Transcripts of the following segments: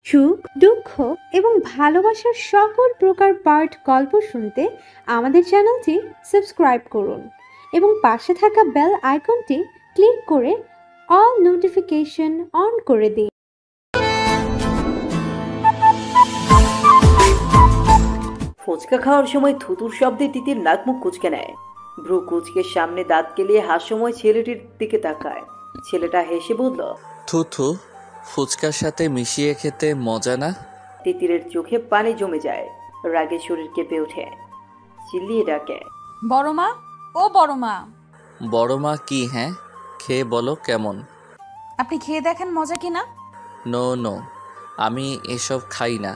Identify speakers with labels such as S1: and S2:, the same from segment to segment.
S1: সুখ, দুঃখ এবং ভালোবাসার সকল প্রকার পার্ট গল্প শুনতে আমাদের চ্যানেলটি সাবস্ক্রাইব করুন এবং পাশে থাকা বেল আইকনটি ক্লিক করে অল নোটিফিকেশন অন করে দিন।
S2: ফুচকা খাওয়ার সময় থুতুর শব্দে তিতির নাক মুখ কুঁচকে নেয়। ভ্রু কুঁচকে সামনে দাঁত কেলিয়ে হাস্যময় ছেলেটির দিকে তাকায়। ছেলেটা হেসে বলল,
S3: থুথু ফুচকার সাথে মিশিয়ে খেতে মজা না?
S2: তিতিরের চোখে পানি জমে যায়। রাগে শরীর কেঁপে ওঠে, চিল্লিয়ে ডাকে,
S4: বড় মা, ও বড় মা।
S3: বড় মা কি? হ্যাঁ, খেয়ে বলো কেমন।
S4: আপনি খেয়ে দেখেন মজা কিনা।
S3: নো নো, আমি এসব খাই না।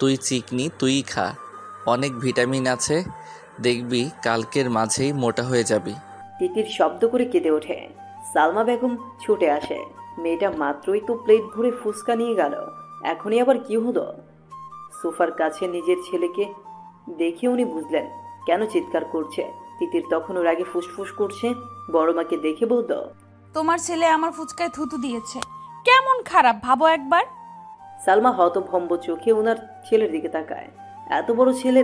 S3: তুই চিকনি, তুই খা, অনেক ভিটামিন আছে, দেখবি কালকের মাঝেই মোটা হয়ে যাবি।
S2: তিতির শব্দ করে কেঁদে ওঠে। সালমা বেগম ছুটে আসে। মেয়েটা মাত্রই তো প্লেট ভরে ফুচকা নিয়ে গেল, এখনই আবার কি হলো? সোফার কাছে নিজের ছেলেকে দেখে উনি বুঝলেন কেন চিৎকার করছে। তিতির তখনও রাগে ফুসফুস করছে। বড় মাকে দেখে বলল,
S4: তোমার ছেলে আমার ফুচকায় থুতু দিয়েছে, কেমন খারাপ ভাবো একবার।
S2: সালমা হতভম্ব চোখে ওনার ছেলের দিকে তাকায়। এত বড় ছেলে,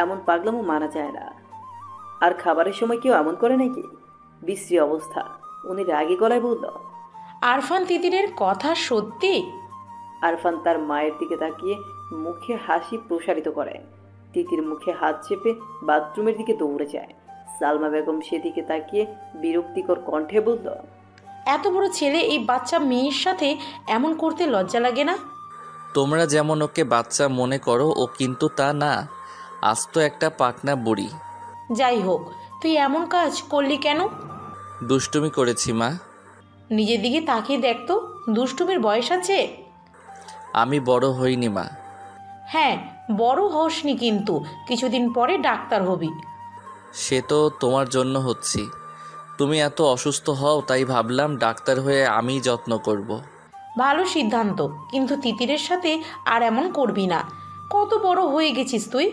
S2: এমন পাগলামো মানা যায় না। আর খাবারের সময় কেউ এমন করে নাকি? বিশ্রী অবস্থা। উনি রাগী গলায় বলল,
S5: আরফান তিতিরের কথা সত্যি?
S2: আরফান তার মায়ের দিকে তাকিয়ে মুখে হাসি প্রসারিত করে। তিতির মুখে হাত চেপে বাথরুমের দিকে দৌড়ে যায়। সালমা বেগম সেদিকে তাকিয়ে বিরক্তিকর কণ্ঠে বলল,
S5: এত বড় ছেলে এই বাচ্চা মেয়ের সাথে এমন করতে লজ্জা লাগে না?
S3: তোমরা যেমন ওকে বাচ্চা মনে করো, ও কিন্তু তা না, আস্ত একটা পাকনা বুড়ি।
S5: যাই হোক, তুই এমন কাজ করলি কেন?
S3: দুষ্টুমি করেছি মা।
S5: নিজের দিকে তাকিয়ে দেখ তো, দুষ্টুমির বয়স আছে?
S3: আমি বড় হইনি মা।
S5: হ্যাঁ, বড় হসনি, কিন্তু কিছুদিন পরে ডাক্তার হবি।
S3: সে তো তোমার জন্য হচ্ছি। তুমি এত অসুস্থ হও, তাই ভাবলাম ডাক্তার হয়ে আমিই যত্ন করব।
S5: ভালো সিদ্ধান্ত, কিন্তু তিতিরের সাথে আর এমন করবি না। কত বড় হয়ে গেছিস তুই,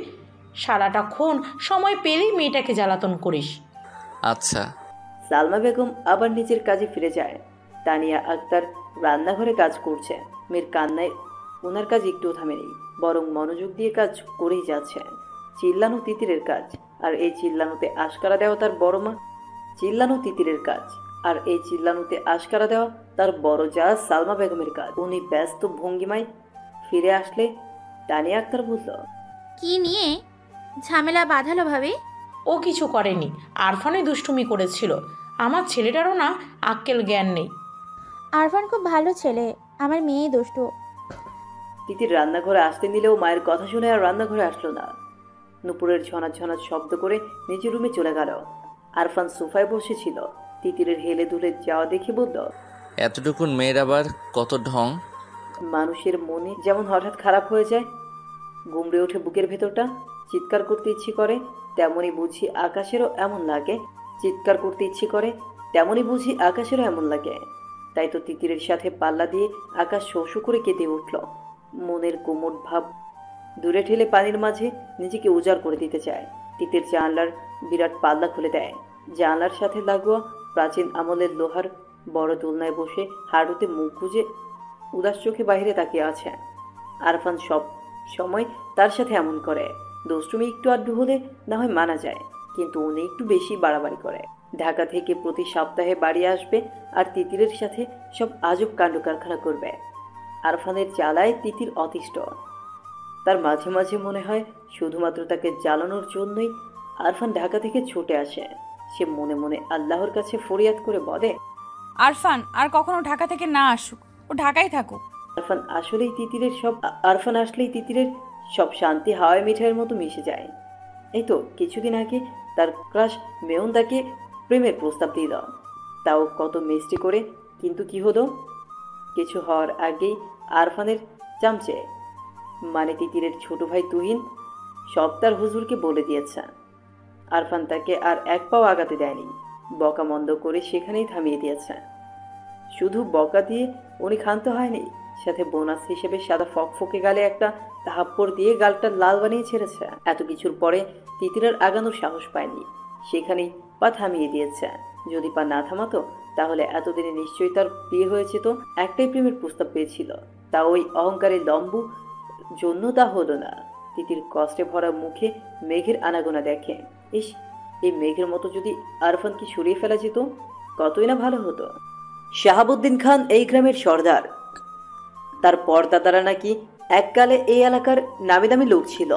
S5: সারাটাক্ষণ সময় পেলেই মেয়েটাকে জ্বালাতন করিস।
S3: আচ্ছা।
S2: সালমা বেগম আবার নিজের কাজে ফিরে যায়। তানিয়া আক্তার রান্নাঘরে কাজ করছে। মেয়ের কান্নায় ওনার কাজ একটুও থামেনি, বরং মনোযোগ দিয়ে কাজ করেই যাচ্ছে। চিল্লানো তিতিরের কাজ, আর এই চিল্লানোতে আশকারা দেওয়া তার বড় মা। চিল্লানো তিতিরের কাজ, আর এই চিল্লানোতে আশকারা দেওয়া তার বড় যা সালমা বেগমের কাজ। উনি ব্যস্ত ভঙ্গিমায় ফিরে আসলে তানিয়া আক্তার বলল,
S6: কি নিয়ে ঝামেলা বাঁধালো ভাবি?
S5: ও কিছু করেনি, আরফানে দুষ্টুমি করেছিল। আমার ছেলেটারও না আক্কেল জ্ঞান নেই।
S6: আরফান খুব ভালো ছেলে, আমার মেয়ে দুষ্টু।
S2: তিতির রান্নাঘরে আসতে নিলেও মায়ের কথা শুনে আর রান্নাঘরে আসলো না। নুপুরের ঝনাঝ ঝনাঝ শব্দ করে নিজের রুমে চলে গেল। আরফান সোফায় বসেছিল। তিতিরের হেলে দুলে যাওয়া দেখে বলল,
S3: এতটুকুন মেয়ের আবার কত ঢং।
S2: মানুষের মনে যেমন হঠাৎ খারাপ হয়ে যায়, গুমড়ে ওঠে বুকের ভেতরটা, চিৎকার করতে ইচ্ছে করে, তেমনই বুঝি আকাশেরও এমন লাগে। চিৎকার করতে ইচ্ছে করে, তেমনই বুঝি আকাশেরও এমন লাগে। তাই তো তিতিরের সাথে পাল্লা দিয়ে আকাশ শোষু করে কেঁদে উঠল। মনের কোমর ভাব দূরে ঠেলে পানির মাঝে নিজেকে উজাড় করে দিতে চায়। তিতির জানলার বিরাট পাল্লা খুলে দেয়। জানলার সাথে লাগোয়া প্রাচীন আমলের লোহার বড় দোলনায় বসে হাঁটুতে মুখ গুজে উদাস চোখে বাইরে তাকিয়ে আছে। আরফান সব সময় তার সাথে এমন করে। দুষ্টুমি একটু আড্ডু হলে না হয় মানা যায়, কিন্তু উনি একটু বেশি বাড়াবাড়ি করে। ঢাকা থেকে প্রতি সপ্তাহে বাড়ি আসবে আর তিতিরের সাথে সব আজব কাণ্ড কারখানা করবে। আরফানের জ্বালায় তিতির অতিষ্ঠ। তার মাঝে মাঝে মনে হয় শুধুমাত্র তাকে জ্বালানোর জন্যই আরফান ঢাকা থেকে ছুটে আসে। সে মনে মনে আল্লাহর কাছে ফরিয়াদ করে বলে,
S4: আরফান আর কখনো ঢাকা থেকে না আসুক, ও ঢাকায় থাকুক।
S2: আরফান আসলেই তিতিরের সব শান্তি হাওয়ায় মিঠাইয়ের মতো মিশে যায়। এই তো কিছুদিন আগে তার ক্রাশ মেয়ন তাকে প্রেমের প্রস্তাব দিল, তাও কত মিষ্টি করে। কিন্তু কি হলো? কিছু হওয়ার আগেই আরফানের চামচে, মানে তিতিরের ছোট ভাই তুহিন, সব তার হুজুরকে বলে দিয়েছে। আরফান তাকে আর এক পাও আগাতে দেয়নি, বকা মন্দ করে সেখানেই থামিয়ে দিয়েছে। শুধু বকা দিয়ে উনি ক্ষান্ত হয়নি, সাথে বোনাস হিসেবে সাদা ফকফকে গালে একটা থাপ্পড় দিয়ে গালটা লাল বানিয়ে ছেড়েছে। এত কিছুর পরে তিতিরের আগানোর সাহস পায়নি, সেখানেই পা থামিয়ে দিয়েছে। যদি পা না থামাতো তাহলে এতদিনে নিশ্চয়ই তার বিয়ে হয়েছে। তো একটাই প্রেমের প্রস্তাব পেয়েছিল, তা ওই অহংকারের লম্বু জন্য তা হলো না। তিতির কষ্টে ভরা মুখে মেঘের আনাগোনা দেখে। ইস, এই মেঘের মতো যদি আরফানকে সরিয়ে ফেলা যেত কতই না ভালো হতো। শাহাবুদ্দিন খান এই গ্রামের সর্দার। তার পরদাদারা নাকি এককালে এই এলাকার নামি দামি লোক ছিল।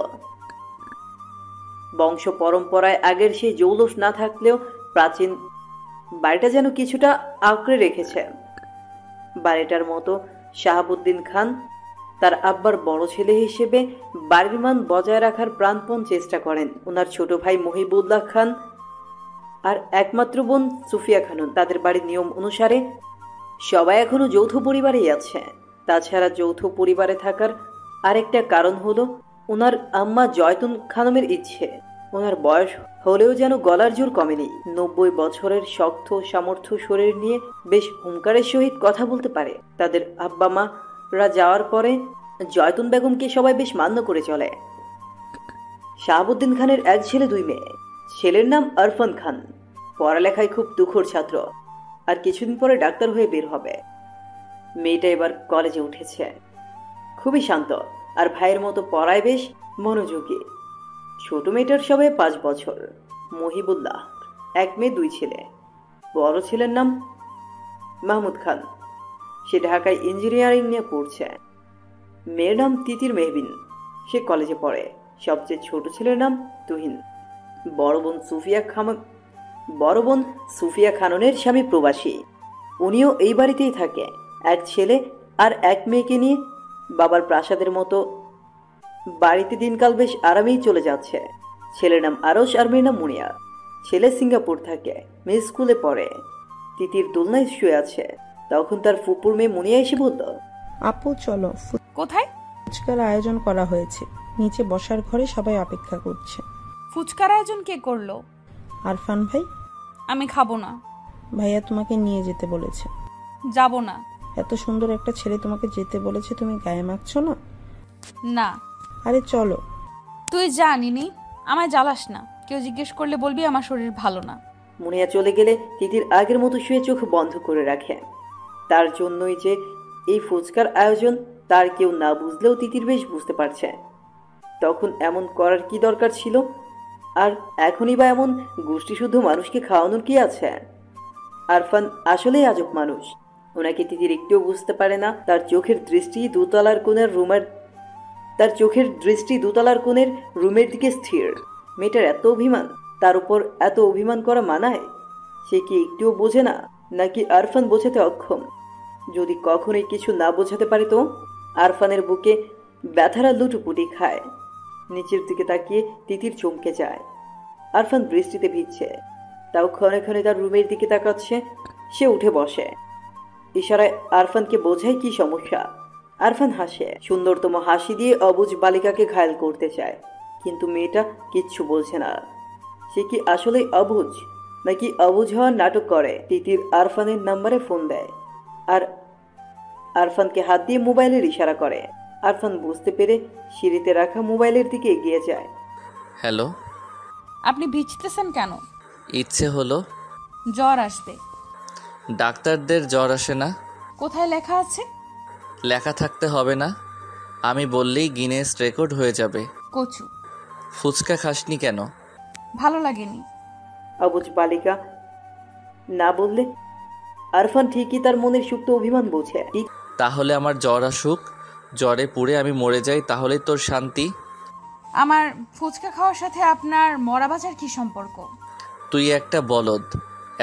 S2: বংশ পরম্পরায় আগের সেই জৌলুস না থাকলেও প্রাচীন বাড়িটা যেন কিছুটা আঁকড়ে রেখেছে। বাড়িটার মতো শাহাবুদ্দিন খান তার আব্বার বড় ছেলে হিসেবে বাড়ির মান বজায় রাখার প্রাণপণ চেষ্টা করেন। ওনার ছোট ভাই মহিবুল্লাহ খান আর একমাত্র বোন সুফিয়া খানুন। তাদের বাড়ির নিয়ম অনুসারে সবাই এখনো যৌথ পরিবারেই আছে। তাছাড়া যৌথ পরিবারে থাকার আরেকটা কারণ হলো ওনার আম্মা জয়তুন খানমের ইচ্ছে ওনার বয়স হলেও যেন গলার জোর কমেনি। 90 বছরের শক্ত সামর্থ্য শরীর নিয়ে বেশ হুঙ্কারের সহিত কথা বলতে পারে। তাদের আব্বা মারা যাওয়ার পরে জয়তুন বেগমকে সবাই বেশ মান্য করে চলে। শাহাবুদ্দিন খানের এক ছেলে 2 মেয়ে। ছেলের নাম আরফান খান, পড়ালেখায় খুব তুখোড় ছাত্র, আর কিছুদিন পরে ডাক্তার হয়ে বের হবে। মেয়েটা এবার কলেজে উঠেছে, খুবই শান্ত আর ভাইয়ের মতো পড়ায় বেশ মনোযোগী। ছোট মেয়েটার সবে 5 বছর। মহিবুল্লাহ 1 মেয়ে 2 ছেলে। বড় ছেলের নাম মাহমুদ খান, সে ঢাকায় ইঞ্জিনিয়ারিং নিয়ে পড়ছে। মেয়ের নাম তিতির মেহবিন, সে কলেজে পড়ে। সবচেয়ে ছোট ছেলের নাম তুহিন। বড় বোন সুফিয়া খাননের স্বামী প্রবাসী, উনিও এই বাড়িতেই থাকে। 1 ছেলে আর 1 মেয়েকে নিয়ে বাবার প্রাসাদের মতো বাড়িতে দিনকাল বেশ আরামেই চলে যাচ্ছে। ছেলের নাম আরশ আর মেয়ের নাম মুনিয়া। ছেলে সিঙ্গাপুর থাকে, মেয়ে স্কুলে পড়ে। তিতির দোলনায় শুয়ে আছে, তখন তার ফুপুর মেয়ে মুনিয়া এসে বলল,
S7: আপু চলো,
S4: কোথায়?
S7: ফুচকার আয়োজন করা হয়েছে, নিচে বসার ঘরে সবাই অপেক্ষা করছে।
S4: ফুচকার আয়োজন কে করলো?
S7: আরফান ভাই।
S4: আমি খাবো না।
S7: ভাইয়া তোমাকে নিয়ে যেতে বলেছে।
S4: যাব না।
S7: এত সুন্দর একটা ছেলে তোমাকে যেতে বলেছে, তুমি গায়ে মাখছো না?
S4: না।
S7: আরে চলো।
S4: তুই জানিনি, আমায় জ্বালাস না। কেউ জিজ্ঞেস করলে বলবি আমার শরীর ভালো না।
S2: মুনিয়া চলে গেলে তিতির আগের মতো শুয়ে চোখ বন্ধ করে রাখে। তার জন্যই যে এই ফুচকার আয়োজন তার কেউ না বুঝলেও তিতির বেশ বুঝতে পারছে। তখন এমন করার কি দরকার ছিল? আর এখনই বা এমন গোষ্ঠীশুদ্ধ মানুষকে খাওয়ানোর কি আছে? আরফান আসলেই আজব মানুষ। ওনাকে তিতির একটুও বুঝতে পারে না। তার চোখের দৃষ্টি দোতলার কোণের রুমের দিকে স্থির। মেয়েটার এত অভিমান, তার উপর এত অভিমান করা মানায়? সে কি একটুও বোঝে না, নাকি আরফান বোঝাতে অক্ষম? যদি কখনোই কিছু না বোঝাতে পারে তো? আরফানের বুকে ব্যথারা লুটুপুটি খায়। নিচের দিকে তাকিয়ে তিতির চমকে যায়। আরফান বৃষ্টিতে ভিজছে, তাও ক্ষণে ক্ষণে তার রুমের দিকে তাকাচ্ছে। সে উঠে বসে, ইশারায় আরফানকে বোঝায় কি সমস্যা। আরফান হাসে, সুন্দরতম হাসি দিয়ে অবুঝ বালিকাকে ঘায়েল করতে চায়, কিন্তু মেয়েটা কিচ্ছু বলছে না। সে কি আসলেই অবুঝ, নাকি অবুঝ হওয়ার নাটক করে? তিতির আরফানের নাম্বারে ফোন দেয় আর আরফানকে হাত দিয়ে মোবাইলের ইশারা করে। আরফান বুঝতে পেরে সিঁড়িতে রাখা মোবাইলের দিকে এগিয়ে যায়।
S3: হ্যালো।
S4: আপনি ভিজতেছেন কেন?
S3: ইচ্ছে হলো।
S4: জ্বর আসবে।
S3: ডাক্তারদের জ্বর আসে না।
S4: কোথায় লেখা আছে?
S3: লেখা থাকতে হবে না, আমি বললেই গিনেস রেকর্ড হয়ে যাবে।
S4: কচু।
S3: ফুচকা খাসনি কেন?
S4: ভালো লাগেনি।
S2: অবুঝ বালিকা না বললে আরফান ঠিকই তার মনের সুপ্ত অভিমান বোঝে।
S3: তাহলে আমার জ্বর আসুক, জ্বরে পুড়ে আমি মরে যাই, তাহলেই তোর শান্তি।
S4: আমার ফুচকা খাওয়ার সাথে আপনার মরা বাজার কি সম্পর্ক?
S3: তুই একটা বলদ,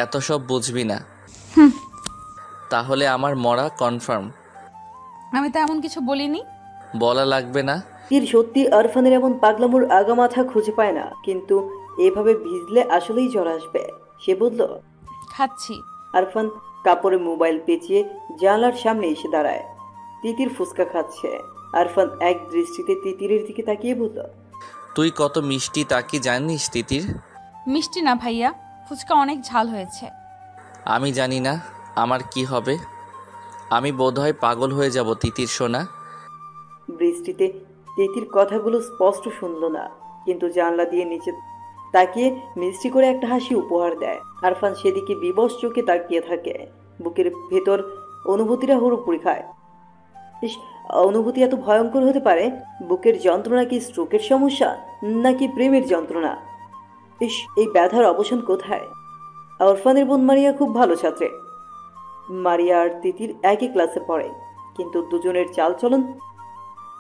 S3: এত সব বুঝবি না। তাহলে আমার মরা কনফার্ম।
S4: আমি তো এমন কিছু বলিনি।
S3: বলা লাগবে না।
S2: তীর সত্যি আরফানের এমন পাগলামোর আগামাথা খুঁজে পায় না, কিন্তু এভাবে ভিজলে আসলেই জ্বর আসবে। সে বলল,
S4: খাচ্ছি।
S2: আরফান কাপড়ে মোবাইল পেঁচিয়ে জানলার সামনে এসে দাঁড়ায়। তিতির ফুচকা খাচ্ছে। আরফান এক দৃষ্টিতে তিতিরের দিকে তাকিয়ে বলল,
S3: তুই কত মিষ্টি তা কি জানিস তিতির?
S4: মিষ্টি না ভাইয়া, ফুচকা অনেক ঝাল হয়েছে।
S3: আমি জানি না আমার কি হবে, আমি বোধহয় পাগল হয়ে যাব তিতির সোনা।
S2: বৃষ্টিতে তিতির কথাগুলো স্পষ্ট শুনল না, কিন্তু জানলা দিয়ে নিচে তাকিয়ে মিষ্টি করে একটা হাসি উপহার দেয়। আরফান সেদিকে বিবশ চোখে তাকিয়ে থাকে। বুকের ভেতর অনুভূতিরা হুড়ুপুড়ি খায়। ইস, অনুভূতি এত ভয়ঙ্কর হতে পারে? বুকের যন্ত্রণা কি স্ট্রোকের সমস্যা, নাকি প্রেমের যন্ত্রণা? ইস, এই ব্যথার অবসান কোথায়? আরফানের বোন মারিয়া খুব ভালো ছাত্রে। মারিয়া আর তিতির একই ক্লাসে পড়ে, কিন্তু দুজনের চালচলন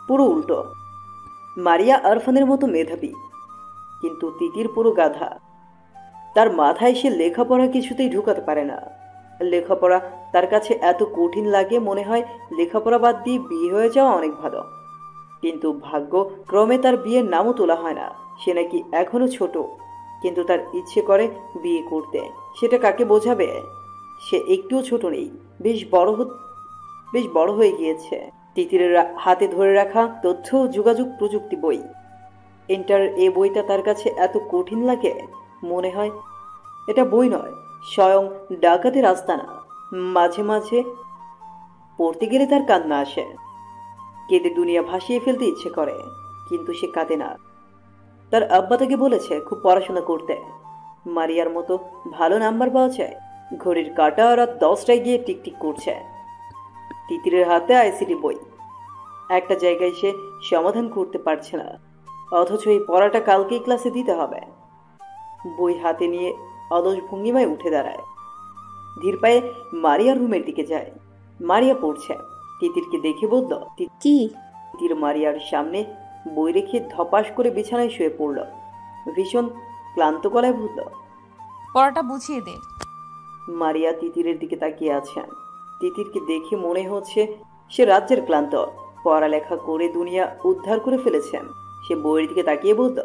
S2: পুরো উল্টো। মারিয়া আরফানের মতো মেধাবী, কিন্তু তিতির পুরো গাধা। তার মাথায় সে লেখাপড়া কিছুতেই ঢুকাতে পারে না। লেখাপড়া তার কাছে এত কঠিন লাগে, মনে হয় লেখাপড়া বাদ দিয়ে বিয়ে হয়ে যাওয়া অনেক ভালো। কিন্তু ভাগ্য ক্রমে তার বিয়ের নামও তোলা হয় না। সে নাকি এখনো ছোট, কিন্তু তার ইচ্ছে করে বিয়ে করতে। সেটা কাকে বোঝাবে? সে একটুও ছোট নেই, বেশ বড় হয়ে গিয়েছে। তিতিরের হাতে ধরে রাখা তথ্য ও যোগাযোগ প্রযুক্তি বই, ইন্টার এ বইটা তার কাছে এত কঠিন লাগে, মনে হয় এটা বই নয়, স্বয়ং ডাকাতের আস্তানা। মাঝে মাঝে পড়তে গেলে তার কান্না আসে। কেঁদে দুনিয়া ভাসিয়ে ফেলতে ইচ্ছে করে, কিন্তু সে কাঁদে না। তার আব্বা তাকে বলেছে খুব পড়াশোনা করতে। মারিয়ার মতো ভালো নাম্বার পাওয়া যায়। ঘড়ির কাঁটা রাত 10টায় গিয়ে টিকটিক করছে। তিতিরের হাতে আইসিটি বই, একটা জায়গায় সে সমাধান করতে পারছে না, অথচ এই পড়াটা কালকেই ক্লাসে দিতে হবে। বই হাতে নিয়ে অলস ভঙ্গিমায় উঠে দাঁড়ায়। ধীর পায়ে মারিয়ার রুমের দিকে যায়। মারিয়া পড়ছে। তিতিরকে দেখে বলল,
S6: কি?
S2: তিতির মারিয়ার সামনে বই রেখে ধপাস করে বিছানায় শুয়ে পড়ল। ভীষণ ক্লান্ত গলায় বলল,
S4: পড়াটা বুঝিয়ে দে।
S2: মারিয়া তিতিরের দিকে তাকিয়ে আছেন। তিতিরকে দেখে মনে হচ্ছে সে রাজ্যের ক্লান্ত। পড়ালেখা করে দুনিয়া উদ্ধার করে ফেলেছেন। সে বইয়ের দিকে তাকিয়ে বলল,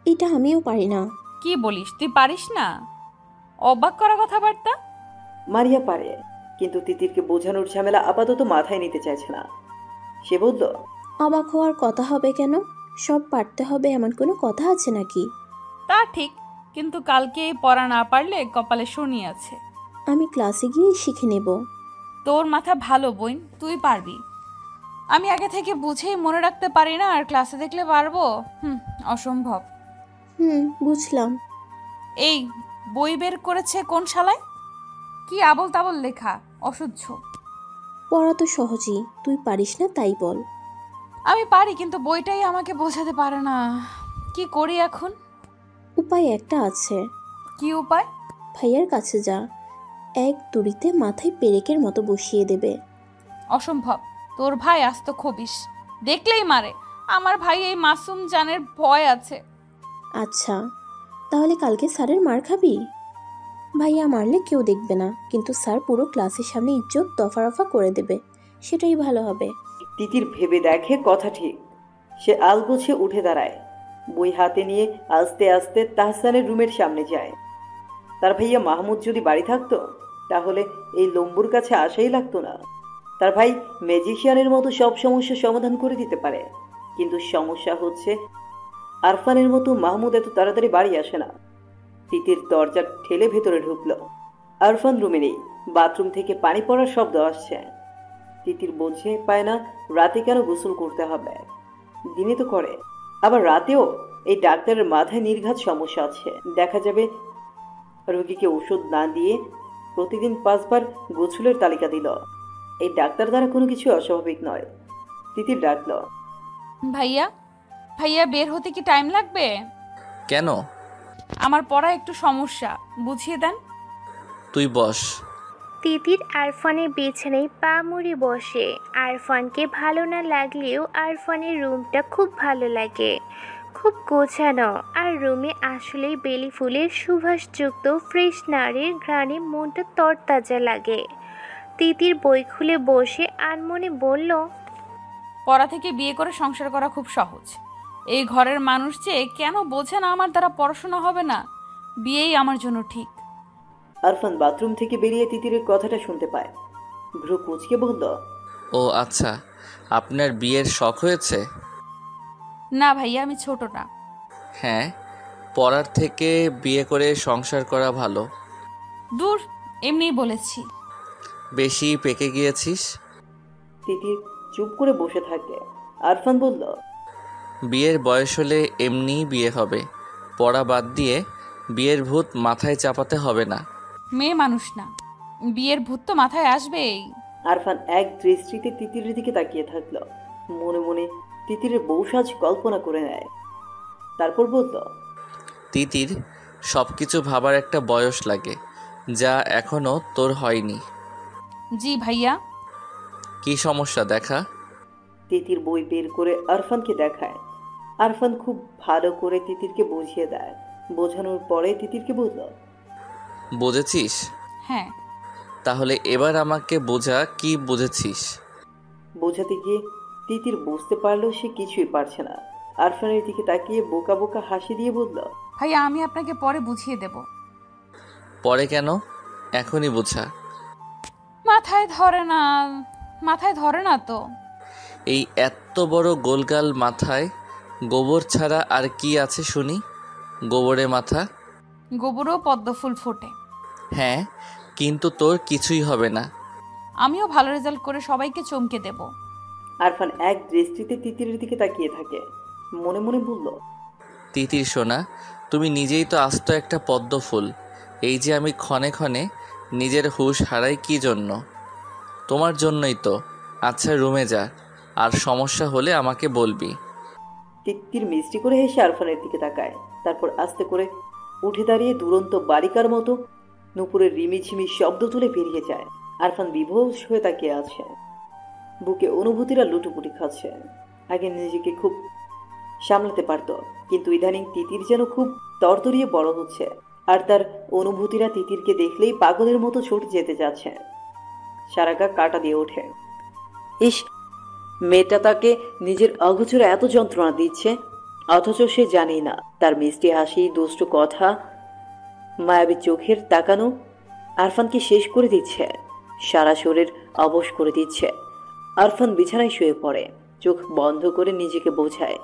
S6: এটা আমিও পারি না।
S4: কি বলিস, তুই পারিস না? অবাক করা কথাবার্তা।
S2: মারিয়া পারে, কিন্তু তিতিরকে বোঝানোর ঝামেলা আপাতত মাথায় নিতে চাইছে না। সে বলল,
S6: অবাক হওয়ার কথা হবে কেন? সব পারতে হবে এমন কোনো কথা আছে নাকি?
S4: তা ঠিক, কিন্তু কালকে এই পড়া না পারলে কপালে শনি আছে।
S6: আমি ক্লাসে গিয়ে শিখে নেব।
S4: তোর মাথা ভালো বোন, তুই পারবি। আমি আগে থেকে বুঝেই মনে রাখতে পারি না, আর ক্লাসে দেখলে পারবো? অসম্ভব।
S6: বুঝলাম।
S4: এই বই বের করেছে কোন শালায়? কি আবল তাবল লেখা, অসহ্য।
S6: পড়া তো সহজই, তুই পারিস না তাই বল।
S4: আমি পারি, কিন্তু বইটাই আমাকে বোঝাতে পারে না। কি করি এখন?
S6: উপায় একটা আছে।
S4: কি উপায়?
S6: ভাইয়ার কাছে যা, এক তুড়িতে মাথায় পেরেকের মতো বসিয়ে দেবে।
S4: অসম্ভব, তোর ভাই আস্ত খবিস, দেখলেই মারে। আমার ভাই এই মাসুম জানের ভয় আছে।
S6: আচ্ছা, তাহলে কালকে স্যারের মার খাবি? ভাইয়া মারলে কেউ দেখবে না, কিন্তু স্যার পুরো ক্লাসের সামনে ইজ্জত দফা রফা করে দেবে, সেটাই ভালো হবে।
S2: তিতির ভেবে দেখে কথা ঠিক। সে আলগোছে উঠে দাঁড়ায়। বই হাতে নিয়ে আস্তে আস্তে তাহসানের রুমের সামনে যায়। তার ভাইয়া মাহমুদ যদি বাড়ি থাকতো, তাহলে এই লম্বুর কাছে আসাই লাগতো না। তার ভাই ম্যাজিশিয়ানের মতো সব সমস্যা সমাধান করে দিতে পারে, কিন্তু সমস্যা হচ্ছে আরফানের মতো মাহমুদ এত তাড়াতাড়ি বাড়ি আসে না। তিতির দরজা ঠেলে ভেতরে ঢুকলো। আরফান রুমে নেই। বাথরুম থেকে পানি পড়ার শব্দ আসছে। তিতির বোঝে পায় না রাতে কেন গোসল করতে হবে। দিনে তো করে, আবার রাতেও। এই ডাক্তারের মাথায় নির্ঘাত সমস্যা আছে। দেখা যাবে রোগীকে ওষুধ না দিয়ে প্রতিদিন 5 বার গোসলের তালিকা দিল। এই ডাক্তার দ্বারা কোনো কিছু অস্বাভাবিক নয়। তিতির ডাকল,
S4: ভাইয়া, ভাইয়া বের হতে কি টাইম লাগবে?
S3: কেন?
S4: আমার পড়া একটু সমস্যা, বুঝিয়ে দেন।
S3: তুই বস।
S8: তিতির আরফানের বিছানায় পা মুড়ে বসে। আরফানকে ভালো না লাগলেও আরফানের রুমটা খুব ভালো লাগে, খুব গোছানো। আর রুমে আসলেই বেলি ফুলের সুবাসযুক্ত ফ্রেশ নারীর ঘ্রাণে মনটা তরতাজা লাগে। তিতির বই খুলে বসে আনমনে বলল,
S4: পড়া থেকে বিয়ে করে সংসার করা খুব সহজ। এই ঘরের মানুষ যে কেন বোঝে না আমার দ্বারা পড়াশোনা হবে না। বিয়েই আমার জন্য ঠিক।
S2: আরফান বাথরুম থেকে বেরিয়ে তিতিরের কথাটা শুনতে পায়। ভ্রু কুঁচকে বলল,
S3: ও আচ্ছা, আপনার বিয়ের শখ হয়েছে?
S4: না ভাইয়া, আমি ছোট না।
S3: হ্যাঁ, পড়ার থেকে বিয়ে করে সংসার করা ভালো।
S4: দূর, এমনিই বলেছি।
S3: বেশি পেকে গিয়েছিস।
S2: তিতির চুপ করে বসে থাকে। আরফান বলল,
S3: বিয়ের বয়স হলে এমনিই বিয়ে হবে। পড়া বাদ দিয়ে বিয়ের ভূত মাথায় চাপাতে হবে না।
S4: মেয়ে মানুষ না, বিয়ের ভূত তো মাথায় আসবেই।
S2: আরফান এক দৃষ্টিতে তিতিরের দিকে তাকিয়ে থাকলো। মনে মনে তিতিরের বউ সাজ কল্পনা করে নেয়। তারপর বলল,
S3: তিতির, সব কিছু ভাবার একটা বয়স লাগে, যা এখনও তোর হয়নি।
S4: জি ভাইয়া।
S3: কি সমস্যা দেখা?
S2: তিতির বই বের করে আরফানকে দেখায়। আরফান খুব ভালো করে তিতিরকে বুঝিয়ে দেয়। বোঝানোর পরে তিতিরকে বলল,
S3: বুঝেছিস?
S4: হ্যাঁ।
S3: তাহলে এবার আমাকে বোঝা, কি বুঝেছিস?
S2: বোঝাতে গিয়ে তিতির বুঝতে পারলো সে কিছুই পারছে না। আরফানের দিকে তাকিয়ে বোকা বোকা হাসি দিয়ে বলল,
S4: ভাইয়া আমি আপনাকে পরে বুঝিয়ে দেব।
S3: পরে কেন? এখনই বোঝা।
S4: মাথায় ধরে না তো।
S3: এই এত বড় গোলগাল মাথায় গোবর ছাড়া আর কি আছে শুনি? গোবরে মাথা।
S4: গোবরেও পদ্ম ফুল ফোটে।
S3: হ্যাঁ, কিন্তু তোর কিছুই হবে না।
S4: আমিও ভালো রেজাল্ট করে সবাইকে চমকে দেব।
S2: আরফান এক দৃষ্টিতে তিতিরের দিকে তাকিয়ে থাকে। মনে মনে বলল,
S3: তিতির সোনা, তুমি নিজেই তো আস্ত একটা পদ্ম ফুল। এই যে আমি ক্ষণে ক্ষণে নিজের হুঁশ হারাই কি জন্য? তোমার জন্যই তো। আচ্ছা রুমে যা, আর সমস্যা হলে আমাকে বলবি।
S2: তিতির মিষ্টি করে হেসে আরফানের দিকে তাকায়। তারপর আস্তে করে উঠে দাঁড়িয়ে দুরন্ত বালিকার মতো নুপুরের রিমিঝিমি শব্দ তুলে বেরিয়ে যায়। আরফান বিভোজ হয়ে তাকিয়ে আছে। বুকে অনুভূতিরা লুটোপুটি খাচ্ছে। আগে নিজেকে খুব সামলাতে পারত, কিন্তু ইদানিং তিতির যেন খুব তরতরিয়ে বড় হচ্ছে, আর তার অনুভূতিরা তিতিরকে দেখলেই পাগলের মতো ছুটে যেতে যাচ্ছে। সারা গা কাটা দিয়ে ওঠে। ইস, মেয়েটা তাকে নিজের অগোচরে এত যন্ত্রণা দিচ্ছে, অথচ সে জানেই না তার মিষ্টি হাসি, দুষ্টু কথা, মায়াবী চোখের তাকানো আরফানকে শেষ করে দিচ্ছে, সারা শরীর অবশ করে দিচ্ছে। আরফান বিছানায় শুয়ে পড়ে, চোখ বন্ধ করে নিজেকে বোঝায়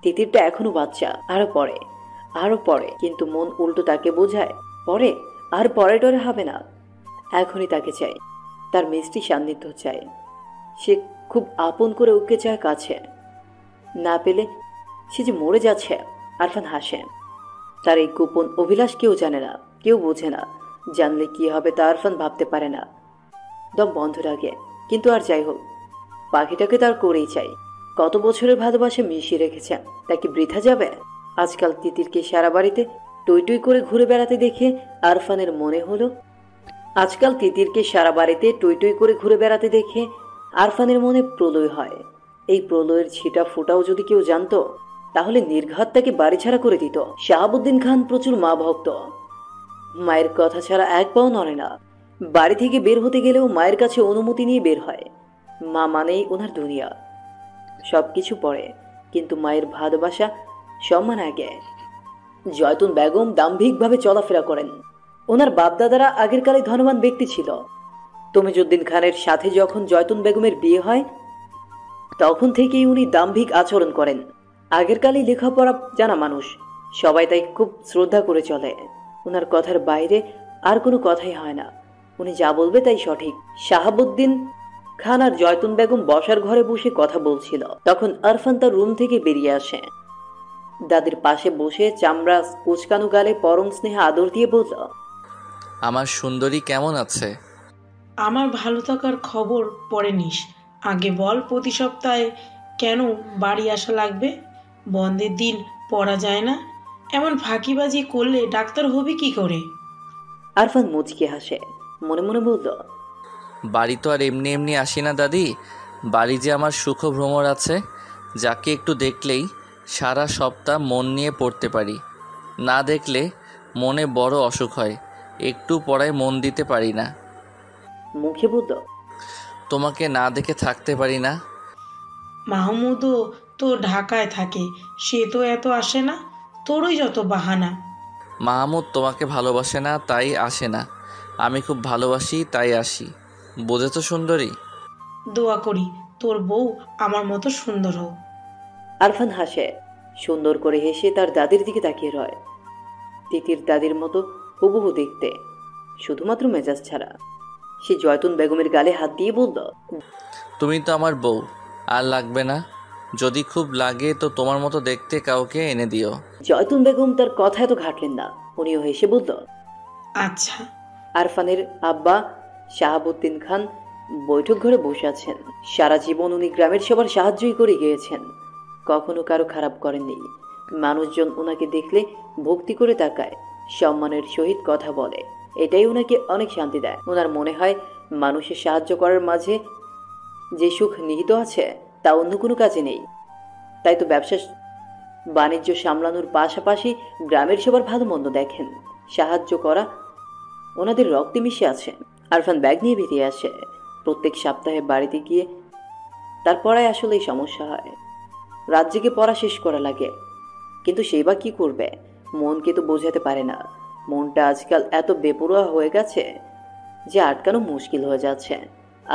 S2: তিতিরটা এখনো বাচ্চা, আরো পরে, কিন্তু মন উল্টো তাকে বোঝায় পরে আর পরে টরে হবে না, এখনই তাকে চাই, তার মিষ্টি সান্নিধ্য চাই। সে খুব আপন করে ওকে চায় কাছে, না পেলে সে যে মরে যাচ্ছে। আরফান হাসে। তার এই গোপন অভিলাষ কেউ জানে না, কেউ বোঝে না। জানলে কি হবে তা আরফান ভাবতে পারে না। দম বন্ধ রাখে। কিন্তু আর যাই হোক, পাখিটাকে তার করেই চাই। কত বছরের ভালোবাসা মিশিয়ে রেখেছে, তা কি বৃথা যাবে? আজকাল তিতিরকে সারা বাড়িতে টই টই করে ঘুরে বেড়াতে দেখে আরফানের মনে হলো, আরফানের মনে প্রলয় হয়। এই প্রলয়ের ছিটা ফোটাও যদি কেউ জানতো, তাহলে নির্ঘাত তাকে বাড়ি ছাড়া করে দিত। শাহাবুদ্দিন খান প্রচুর মা ভক্ত, মায়ের কথা ছাড়া এক পাও নড়ে না। বাড়ি থেকে বের হতে গেলেও মায়ের কাছে অনুমতি নিয়ে বের হয়। মা মানেই ওনার দুনিয়া, সবকিছু পরে, কিন্তু মায়ের ভালোবাসা, সম্মান আগে। জয়তুন বেগম দাম্ভিকভাবে চলাফেরা করেন। ওনার বাপদাদারা আগের কালে ধনবান ব্যক্তি ছিল। তমিজউদ্দিন খানের সাথে যখন জয়তুন বেগমের বিয়ে হয়, তখন থেকেই উনি দাম্ভিক আচরণ করেন। আগের কালে লেখাপড়া জানা মানুষ, সবাই তাই খুব শ্রদ্ধা করে চলে। ওনার কথার বাইরে আর কোনো কথাই হয় না, উনি যা বলবে তাই সঠিক। শাহাবুদ্দিন খান আর জয়তুন বেগম বসার ঘরে বসে কথা বলছিল, তখন আরফান তার রুম থেকে বেরিয়ে আসে। দাদির পাশে বসে চামড়া কুচকানো গালে পরম স্নেহে আদর দিয়ে বলল,
S3: আমার সুন্দরী কেমন আছে?
S5: আমার ভালো থাকার খবর পরে নিস, আগে বল প্রতি সপ্তাহে কেন বাড়ি আসা লাগবে? বন্ধের দিন পড়া যায় না, এমন ফাঁকিবাজি করলে ডাক্তার হবে কি করে?
S2: আরফান মুচকি হাসে, মনে মনে বলল,
S3: বাড়ি তো আর এমনি এমনি আসি না দাদি। বাড়ি যে আমার সুখ ভ্রমর আছে, যাকে একটু দেখলেই সারা সপ্তাহ মন নিয়ে পড়তে পারি। না দেখলে মনে বড় অসুখ হয়, একটু পড়ায় মন দিতে পারি না।
S2: মুখে বলল,
S3: তোমাকে না দেখে থাকতে পারি না।
S5: মাহমুদও তো ঢাকায় থাকে, সে তো এত আসে না, তোরই যত বাহানা।
S3: মাহমুদ তোমাকে ভালোবাসে না তাই আসে না, আমি খুব ভালোবাসি তাই আসি। বোঝেছ সুন্দরী?
S5: দোয়া করি তোর বউ আমার মতো সুন্দর হোক।
S2: আরফান হাসে, সুন্দর করে হেসে তার দাদির দিকে তাকিয়ে রয়। তিতির দাদির মতো হুবহু দেখতে, শুধুমাত্র মেজাজ ছাড়া। সে জয়তুন বেগমের গালে হাত দিয়ে বলল,
S3: তুমি তো আমার বউ, আর লাগবে না? যদি খুব লাগে তো তোমার মতো দেখতে কাউকে এনে দিও।
S2: জয়তুন বেগম তার কথা এত ঘাটলেন না, উনিও হেসে বলল,
S5: আচ্ছা।
S2: আরফানের আব্বা শাহাবুদ্দিন খান বৈঠক ঘরে বসে আছেন। সারা জীবন উনি গ্রামের সবার সাহায্যই করে গিয়েছেন, কখনো কারো খারাপ করেননি। মানুষজন ওনাকে দেখলে ভক্তি করে তাকায়, সম্মানের সহিত কথা বলে। এটাই ওনাকে অনেক শান্তি দেয়। ওনার মনে হয় মানুষের সাহায্য করার মাঝে যে সুখ নিহিত আছে তা অন্য কোনো কাজে নেই। তাই তো ব্যবসা বাণিজ্য সামলানোর পাশাপাশি গ্রামের সবার ভালো মন্দ দেখেন। সাহায্য করা ওনাদের রক্তে মিশে আছে। আরফান ব্যাগ নিয়ে বেরিয়ে আসে। প্রত্যেক সপ্তাহে বাড়িতে গিয়ে তার পড়ায় আসলেই সমস্যা হয়। রাত জেগে পড়া শেষ করা লাগে, কিন্তু সেই বা কি করবে? মনকে তো বোঝাতে পারে না। মনটা আজকাল এত বেপরোয়া হয়ে গেছে যে আটকানো মুশকিল হয়ে যাচ্ছে।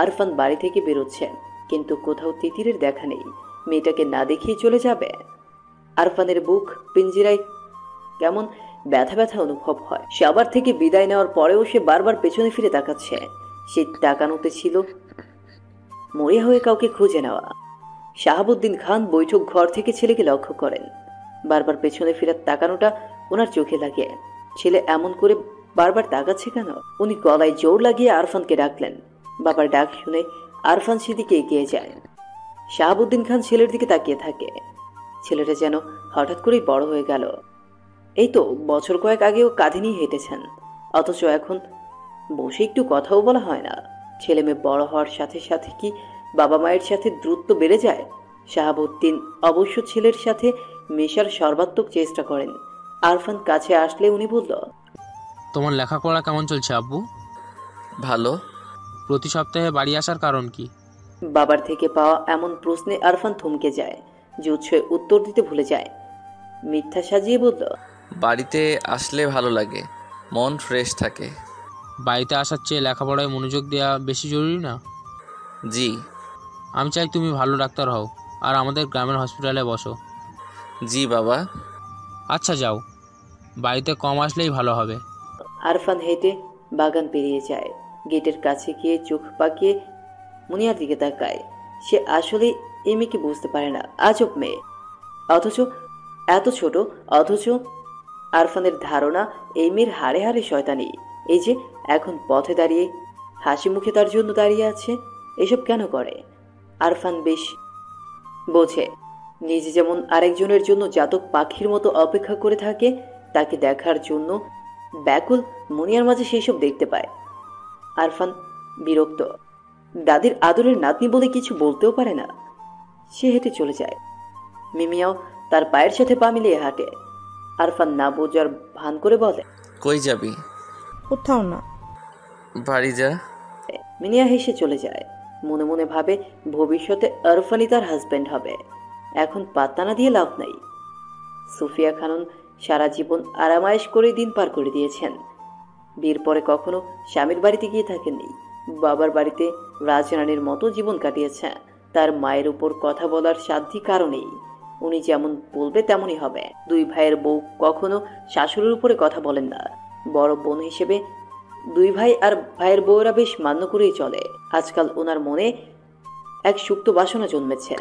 S2: আরফান বাড়ি থেকে বেরোচ্ছে, কিন্তু কোথাও তিতিরের দেখা নেই। মেয়েটাকে না দেখেই চলে যাবে। আরফানের বুক পিঞ্জিরায় কেমন ব্যথা ব্যথা অনুভব হয়। সবার থেকে বিদায় নেওয়ার পরেও সে বারবার পেছনে ফিরে তাকাচ্ছে। সে তাকানোতে ছিল মরিয়া হয়ে কাউকে খুঁজে নেওয়া। শাহাবুদ্দিন খান বৈঠক ঘর থেকে ছেলেকে লক্ষ্য করেন। বারবার পেছনে ফিরে তাকানোটা ওনার চোখে লাগে। ছেলে এমন করে বারবার তাকাচ্ছে কেন? উনি গলায় জোর লাগিয়ে আরফানকে ডাকলেন। বাবার ডাক শুনে আরফান সেদিকে এগিয়ে যায়। শাহাবুদ্দিন খান ছেলের দিকে তাকিয়ে থাকে। ছেলেটা যেন হঠাৎ করেই বড় হয়ে গেল। এই তো বছর কয়েক আগেও কাঁধে নিয়ে হেঁটেছেন, অথচ এখন বসে একটু কথাও বলা হয় না। ছেলে মেয়ে বড় হওয়ার সাথে সাথে কি বাবা মায়ের সাথে দ্রুত বেড়ে যায়? শাহাবুদ্দিন অবশ্য ছেলের সাথে মেশার সর্বাত্মক চেষ্টা করেন। আরফান কাছে আসলে উনি বলল,
S9: তোমার লেখাপড়া কেমন চলছে আব্বু?
S3: ভালো।
S9: প্রতি সপ্তাহে বাড়ি আসার কারণ কি?
S2: বাবার থেকে পাওয়া এমন প্রশ্নে আরফান থমকে যায়। জুৎসয়ে উত্তর দিতে ভুলে যায়। মিথ্যা সাজিয়ে বলল,
S3: বাড়িতে আসলে ভালো লাগে, মন ফ্রেশ থাকে।
S9: বাড়িতে আসার চেয়ে লেখাপড়ায় মনোযোগ দেওয়া বেশি জরুরি না?
S3: জি।
S9: আমি চাই তুমি ভালো ডাক্তার হও আর আমাদের গ্রামের হসপিটালে বসো।
S3: জি বাবা।
S9: আচ্ছা যাও, বাড়িতে কম আসলেই ভালো হবে।
S2: আরফান হেঁটে বাগান পেরিয়ে যায়। গেটের কাছে গিয়ে চোখ পাকিয়ে মুনিয়ার দিকে তাকায়। সে আসলে এই মেয়েকে বুঝতে পারে না। আজব মেয়ে, অথচ এত ছোট। অথচ আরফানের ধারণা এই মেয়ের হাড়ে হাড়ে শয়তানি। এই যে এখন পথে দাঁড়িয়ে হাসি মুখে তার জন্য দাঁড়িয়ে আছে, এসব কেন করে? আরফান বেশ বোঝে, নিজে যেমন আরেকজনের জন্য জাতক পাখির মতো অপেক্ষা করে থাকে, তাকে দেখার জন্য ব্যাকুল মুনিয়ার মাঝে সেই সব দেখতে পায়। আরফান বিরক্ত। দাদির আদরের নাতনি বলে কিছু বলতেও পারে না। সে হেঁটে চলে যায়। মিমিয়াও তার পায়ের সাথে পা মিলিয়ে হাঁটে। আরফান না বোঝার ভান করে বলে,
S3: কই যাবি?
S7: কোথাও না।
S3: বাড়ি যা।
S2: মিনিয়া হেসে চলে যায়। মনে মনে ভাবে ভবিষ্যতে আরফানই তার হাজব্যান্ড হবে। এখন পাত্তা না দিয়ে লাভ নাই। সুফিয়া খানম সারা জীবন আরামায়েশ করে দিন পার করে দিয়েছেন। বিয়ের পরে কখনো স্বামীর বাড়িতে গিয়ে থাকেননি। বাবার বাড়িতে রাজরানীর মতো জীবন কাটিয়েছে। তার মায়ের উপর কথা বলার সাধ্যই কারণেই। উনি যেমন বলবে তেমনই হবে। দুই ভাইয়ের বউ কখনো শাশুড়ির উপরে কথা বলেন না। বড় বোন হিসেবে দুই ভাই আর ভাইয়ের বউরা বেশ মান্য করেই চলে। আজকাল ওনার মনে এক সুপ্ত বাসনা জন্মেছে।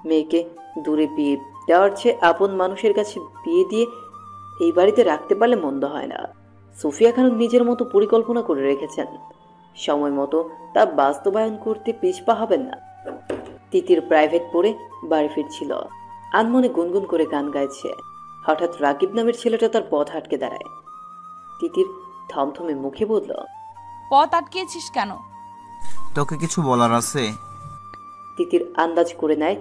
S2: মেয়েকে দূরে বিয়ে দেওয়ার চেয়ে আপন মানুষের কাছে বিয়ে দিয়ে এই বাড়িতে রাখতে পারলে মন্দ হয় না। সুফিয়া খানম নিজের মতো পরিকল্পনা করে রেখেছেন। সময় মতো তা বাস্তবায়ন করতে পিছপা হবেন না। তিতির প্রাইভেট পড়ে বাড়ি ফিরছিল। আনমনে গুনগুন করে গান গাইছে। হঠাৎ রাকিব নামের ছেলেটা তার পথ আটকে দাঁড়ায়। তিতির থমথমে মুখে বলল,
S4: পথ আটকেছিস কেন?
S10: তোকে কিছু বলার আছে?
S2: তিতির আন্দাজ করে নেয়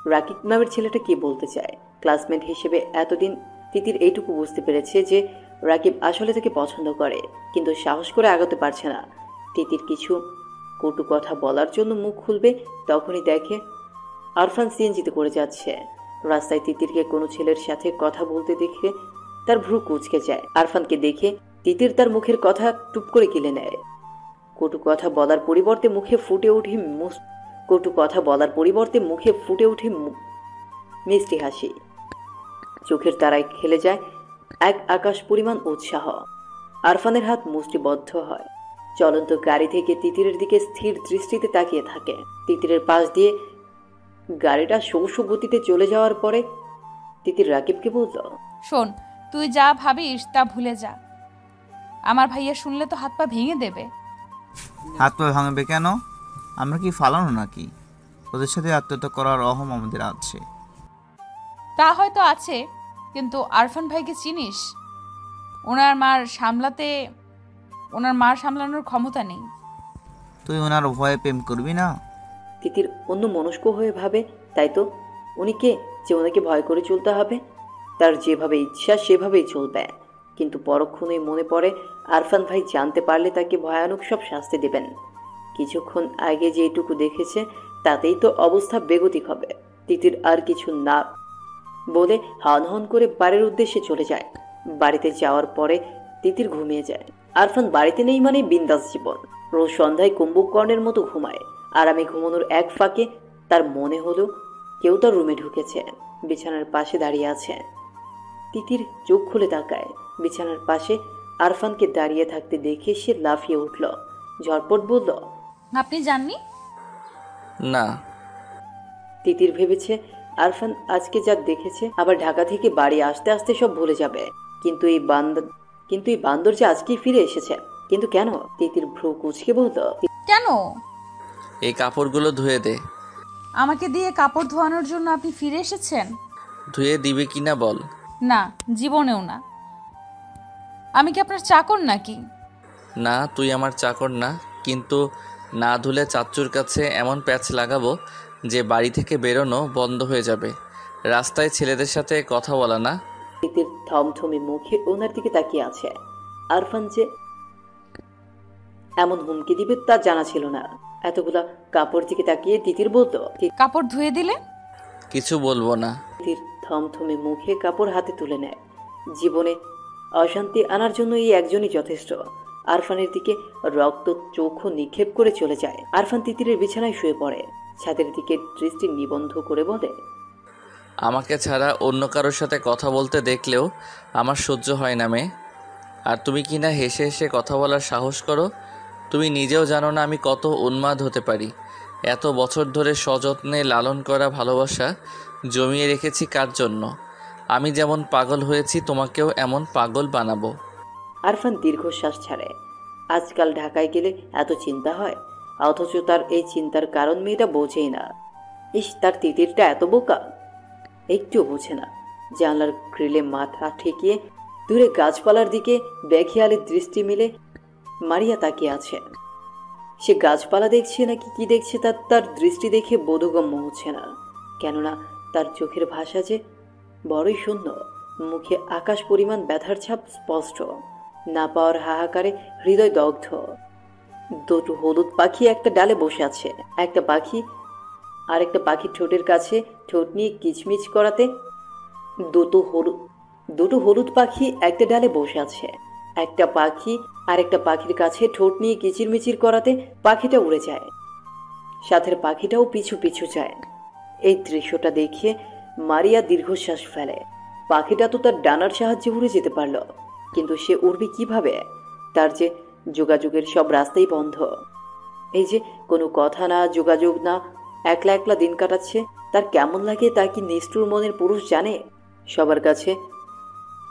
S2: রাকিব নামের ছেলেটা কি বলতে চায়। ক্লাসমেট হিসেবে এতদিন তিতির এইটুকু বুঝতে পেরেছে যে রাকিব আসলে তাকে পছন্দ করে, কিন্তু সাহস করে আগাতে পারছে না। তিতির কিছু কটু কথা বলার জন্য মুখ খুলবে, তখনই দেখে আরফান সিএনজিতে করে যাচ্ছে। রাস্তায় তিতিরকে কোনো ছেলের সাথে কথা বলতে দেখে তার ভ্রু কুঁচকে যায়। আরফানকে দেখে তিতির তার মুখের কথা টুপ করে গিলে নেয়। কটু কথা বলার পরিবর্তে মুখে ফুটে ওঠে মিষ্টি হাসি। চোখের তারায় খেলে যায় এক আকাশ পরিমাণ উৎসাহ। আরফানের হাত মুষ্টিবদ্ধ হয়। চলন্ত গাড়ি থেকে তিতিরের দিকে স্থির দৃষ্টিতে তাকিয়ে থাকে। তিতিরের পাশ দিয়ে গাড়িটা শৌশ গতিতে চলে যাওয়ার পরে তিতির রাকিবকে বলল,
S4: শোন, তুই যা ভাবিস তা ভুলে যা। আমার ভাইয়া শুনলে তো হাত পা ভেঙে দেবে।
S10: হাত পা ভাঙবে কেন? আমরা কি ফালানো নাকি? ওদের সাথে আত্মহত্যা করার অহম আমাদের আছে।
S4: তা হয়তো আছে, কিন্তু আরফান ভাইকে চিনিস? ওনার মার সামলানোর ক্ষমতা নেই।
S10: তুই ওনার ভয়ে প্রেম করবি না?
S2: তিতির অন্য মনস্ক হয়ে ভাবে, তাই তো, উনি কে যে ওনাকে ভয় করে চলতে হবে? তার যেভাবে ইচ্ছা সেভাবেই চলবে। কিন্তু পরক্ষণেই মনে পড়ে আরফান ভাই জানতে পারলে তাকে ভয়ানক সব শাস্তি দেবেন। কিছুক্ষণ আগে যেটুকু দেখেছে তাতেই তো অবস্থা বেগতিক হবে। তিতির আর কিছু না বলে হন হন করে বাড়ির উদ্দেশ্যে চলে যায়। বাড়িতে যাওয়ার পরে তিতির ঘুমিয়ে যায়। আরফান বাড়িতে নেই মানে বিন্দাস জীবন। রোজ সন্ধ্যায় কুম্ভকর্ণের মতো ঘুমায়। আরামে ঘুমানোর এক ফাঁকে তার মনে হলো কেউ তার রুমে ঢুকেছে, বিছানার পাশে দাঁড়িয়ে আছে। তিতির চোখ খুলে তাকায়। বিছানার পাশে আরফানকে দাঁড়িয়ে থাকতে দেখে সে লাফিয়ে উঠল, ঝটপট বলল,
S4: আপনি জাননি?
S3: না।
S2: তিতির ভেবেছে আরফান আজকে যা দেখেছে আবার ঢাকা থেকে বাড়ি আসতে আসতে সব ভুলে যাবে। কিন্তু এই বান্দর যে আজকেই ফিরে এসেছে। কিন্তু কেন? তিতির ভ্রু কুঁচকে বলল,
S4: কেন?
S3: এই কাপড়গুলো ধুয়ে দে।
S4: আমাকে দিয়ে কাপড় ধোয়ানোর জন্য আপনি ফিরে এসেছেন?
S3: ধুয়ে দিবে কিনা বল।
S4: না, জীবনেও না। আমি কি আপনার চাকর নাকি?
S3: না, তুই আমার চাকর না, কিন্তু না ধুলে চাচ্চুর কাছে এমন প্যাচ লাগাবো যে বাড়ি থেকে বেরোনো বন্ধ হয়ে যাবে। রাস্তায় ছেলেদের সাথে কথা বলা না।
S2: তিতির থমথমে মুখে ওনার দিকে তাকিয়ে আছে। আরফান যে এমন হুমকি দিবে তা জানা ছিল না। এতগুলা কাপড় দিকে তাকিয়ে তিতির বলতো,
S4: কাপড় ধুয়ে দিলে?
S3: কিছু বলবো না।
S2: তিতির থমথমে মুখে কাপড় হাতে তুলে নেয়। জীবনে অশান্তি আনার জন্য এই একজনই যথেষ্ট। আরফানের দিকে রক্ত চোখও নিক্ষেপ করে চলে যায়। আরফান তিতিরের বিছানায় শুয়ে পড়ে, ছাদের দিকে দৃষ্টি নিবন্ধ করে বলে,
S3: আমাকে ছাড়া অন্য কারোর সাথে কথা বলতে দেখলেও আমার সহ্য হয় না মেয়ে। আর তুমি কি না হেসে হেসে কথা বলার সাহস করো? তুমি নিজেও জানো না আমি কত উন্মাদ হতে পারি। এত বছর ধরে সযত্নে লালন করা ভালোবাসা জমিয়ে রেখেছি কার জন্য? আমি যেমন পাগল হয়েছি তোমাকেও এমন পাগল বানাবো।
S2: আরফান দীর্ঘশ্বাস ছাড়ে। আজকাল ঢাকায় গেলে এত চিন্তা হয়, অথচ তার এই চিন্তার কারণ মেয়েটা বোঝেই না। তার তিতিরটা এত বোকা, একটুও বোঝে না। জানলার গ্রিলে মাথা ঠেকিয়ে দূরে গাছপালার দিকে বেখেয়ালি দৃষ্টি মিলে মারিয়া তাকিয়ে আছে। সে গাছপালা দেখছে নাকি কি দেখছে তার দৃষ্টি দেখে বোধগম্য হচ্ছে না। কেননা তার চোখের ভাষা যে বড়ই শূন্য, মুখে আকাশ পরিমাণ ব্যথার ছাপ স্পষ্ট। না পাওয়ার হাহাকারে হৃদয় দগ্ধ। দুটো হলুদ পাখি একটা ডালে বসে আছে। একটা পাখি আর একটা পাখির ঠোঁটের কাছে ঠোঁট নিয়ে কিচমিচ করাতে দুটো হলুদ পাখি একটা ডালে বসে আছে। একটা পাখি আর একটা পাখির কাছে ঠোঁট নিয়ে কিচিরমিচির করাতে পাখিটা উড়ে যায়, সাথের পাখিটাও পিছু পিছু যায়। এই দৃশ্যটা দেখে মারিয়া দীর্ঘশ্বাস ফেলে। পাখিটা তো তার ডানার সাহায্যে উড়ে যেতে পারল, কিন্তু সে উড়বে কিভাবে? তার যে যোগাযোগের সব রাস্তাই বন্ধ। এই যে কোনো কথা না, যোগাযোগ না, একলা একলা দিন কাটাচ্ছে, তার কেমন লাগে তা কি নিষ্ঠুর মনের পুরুষ জানে? সবার কাছে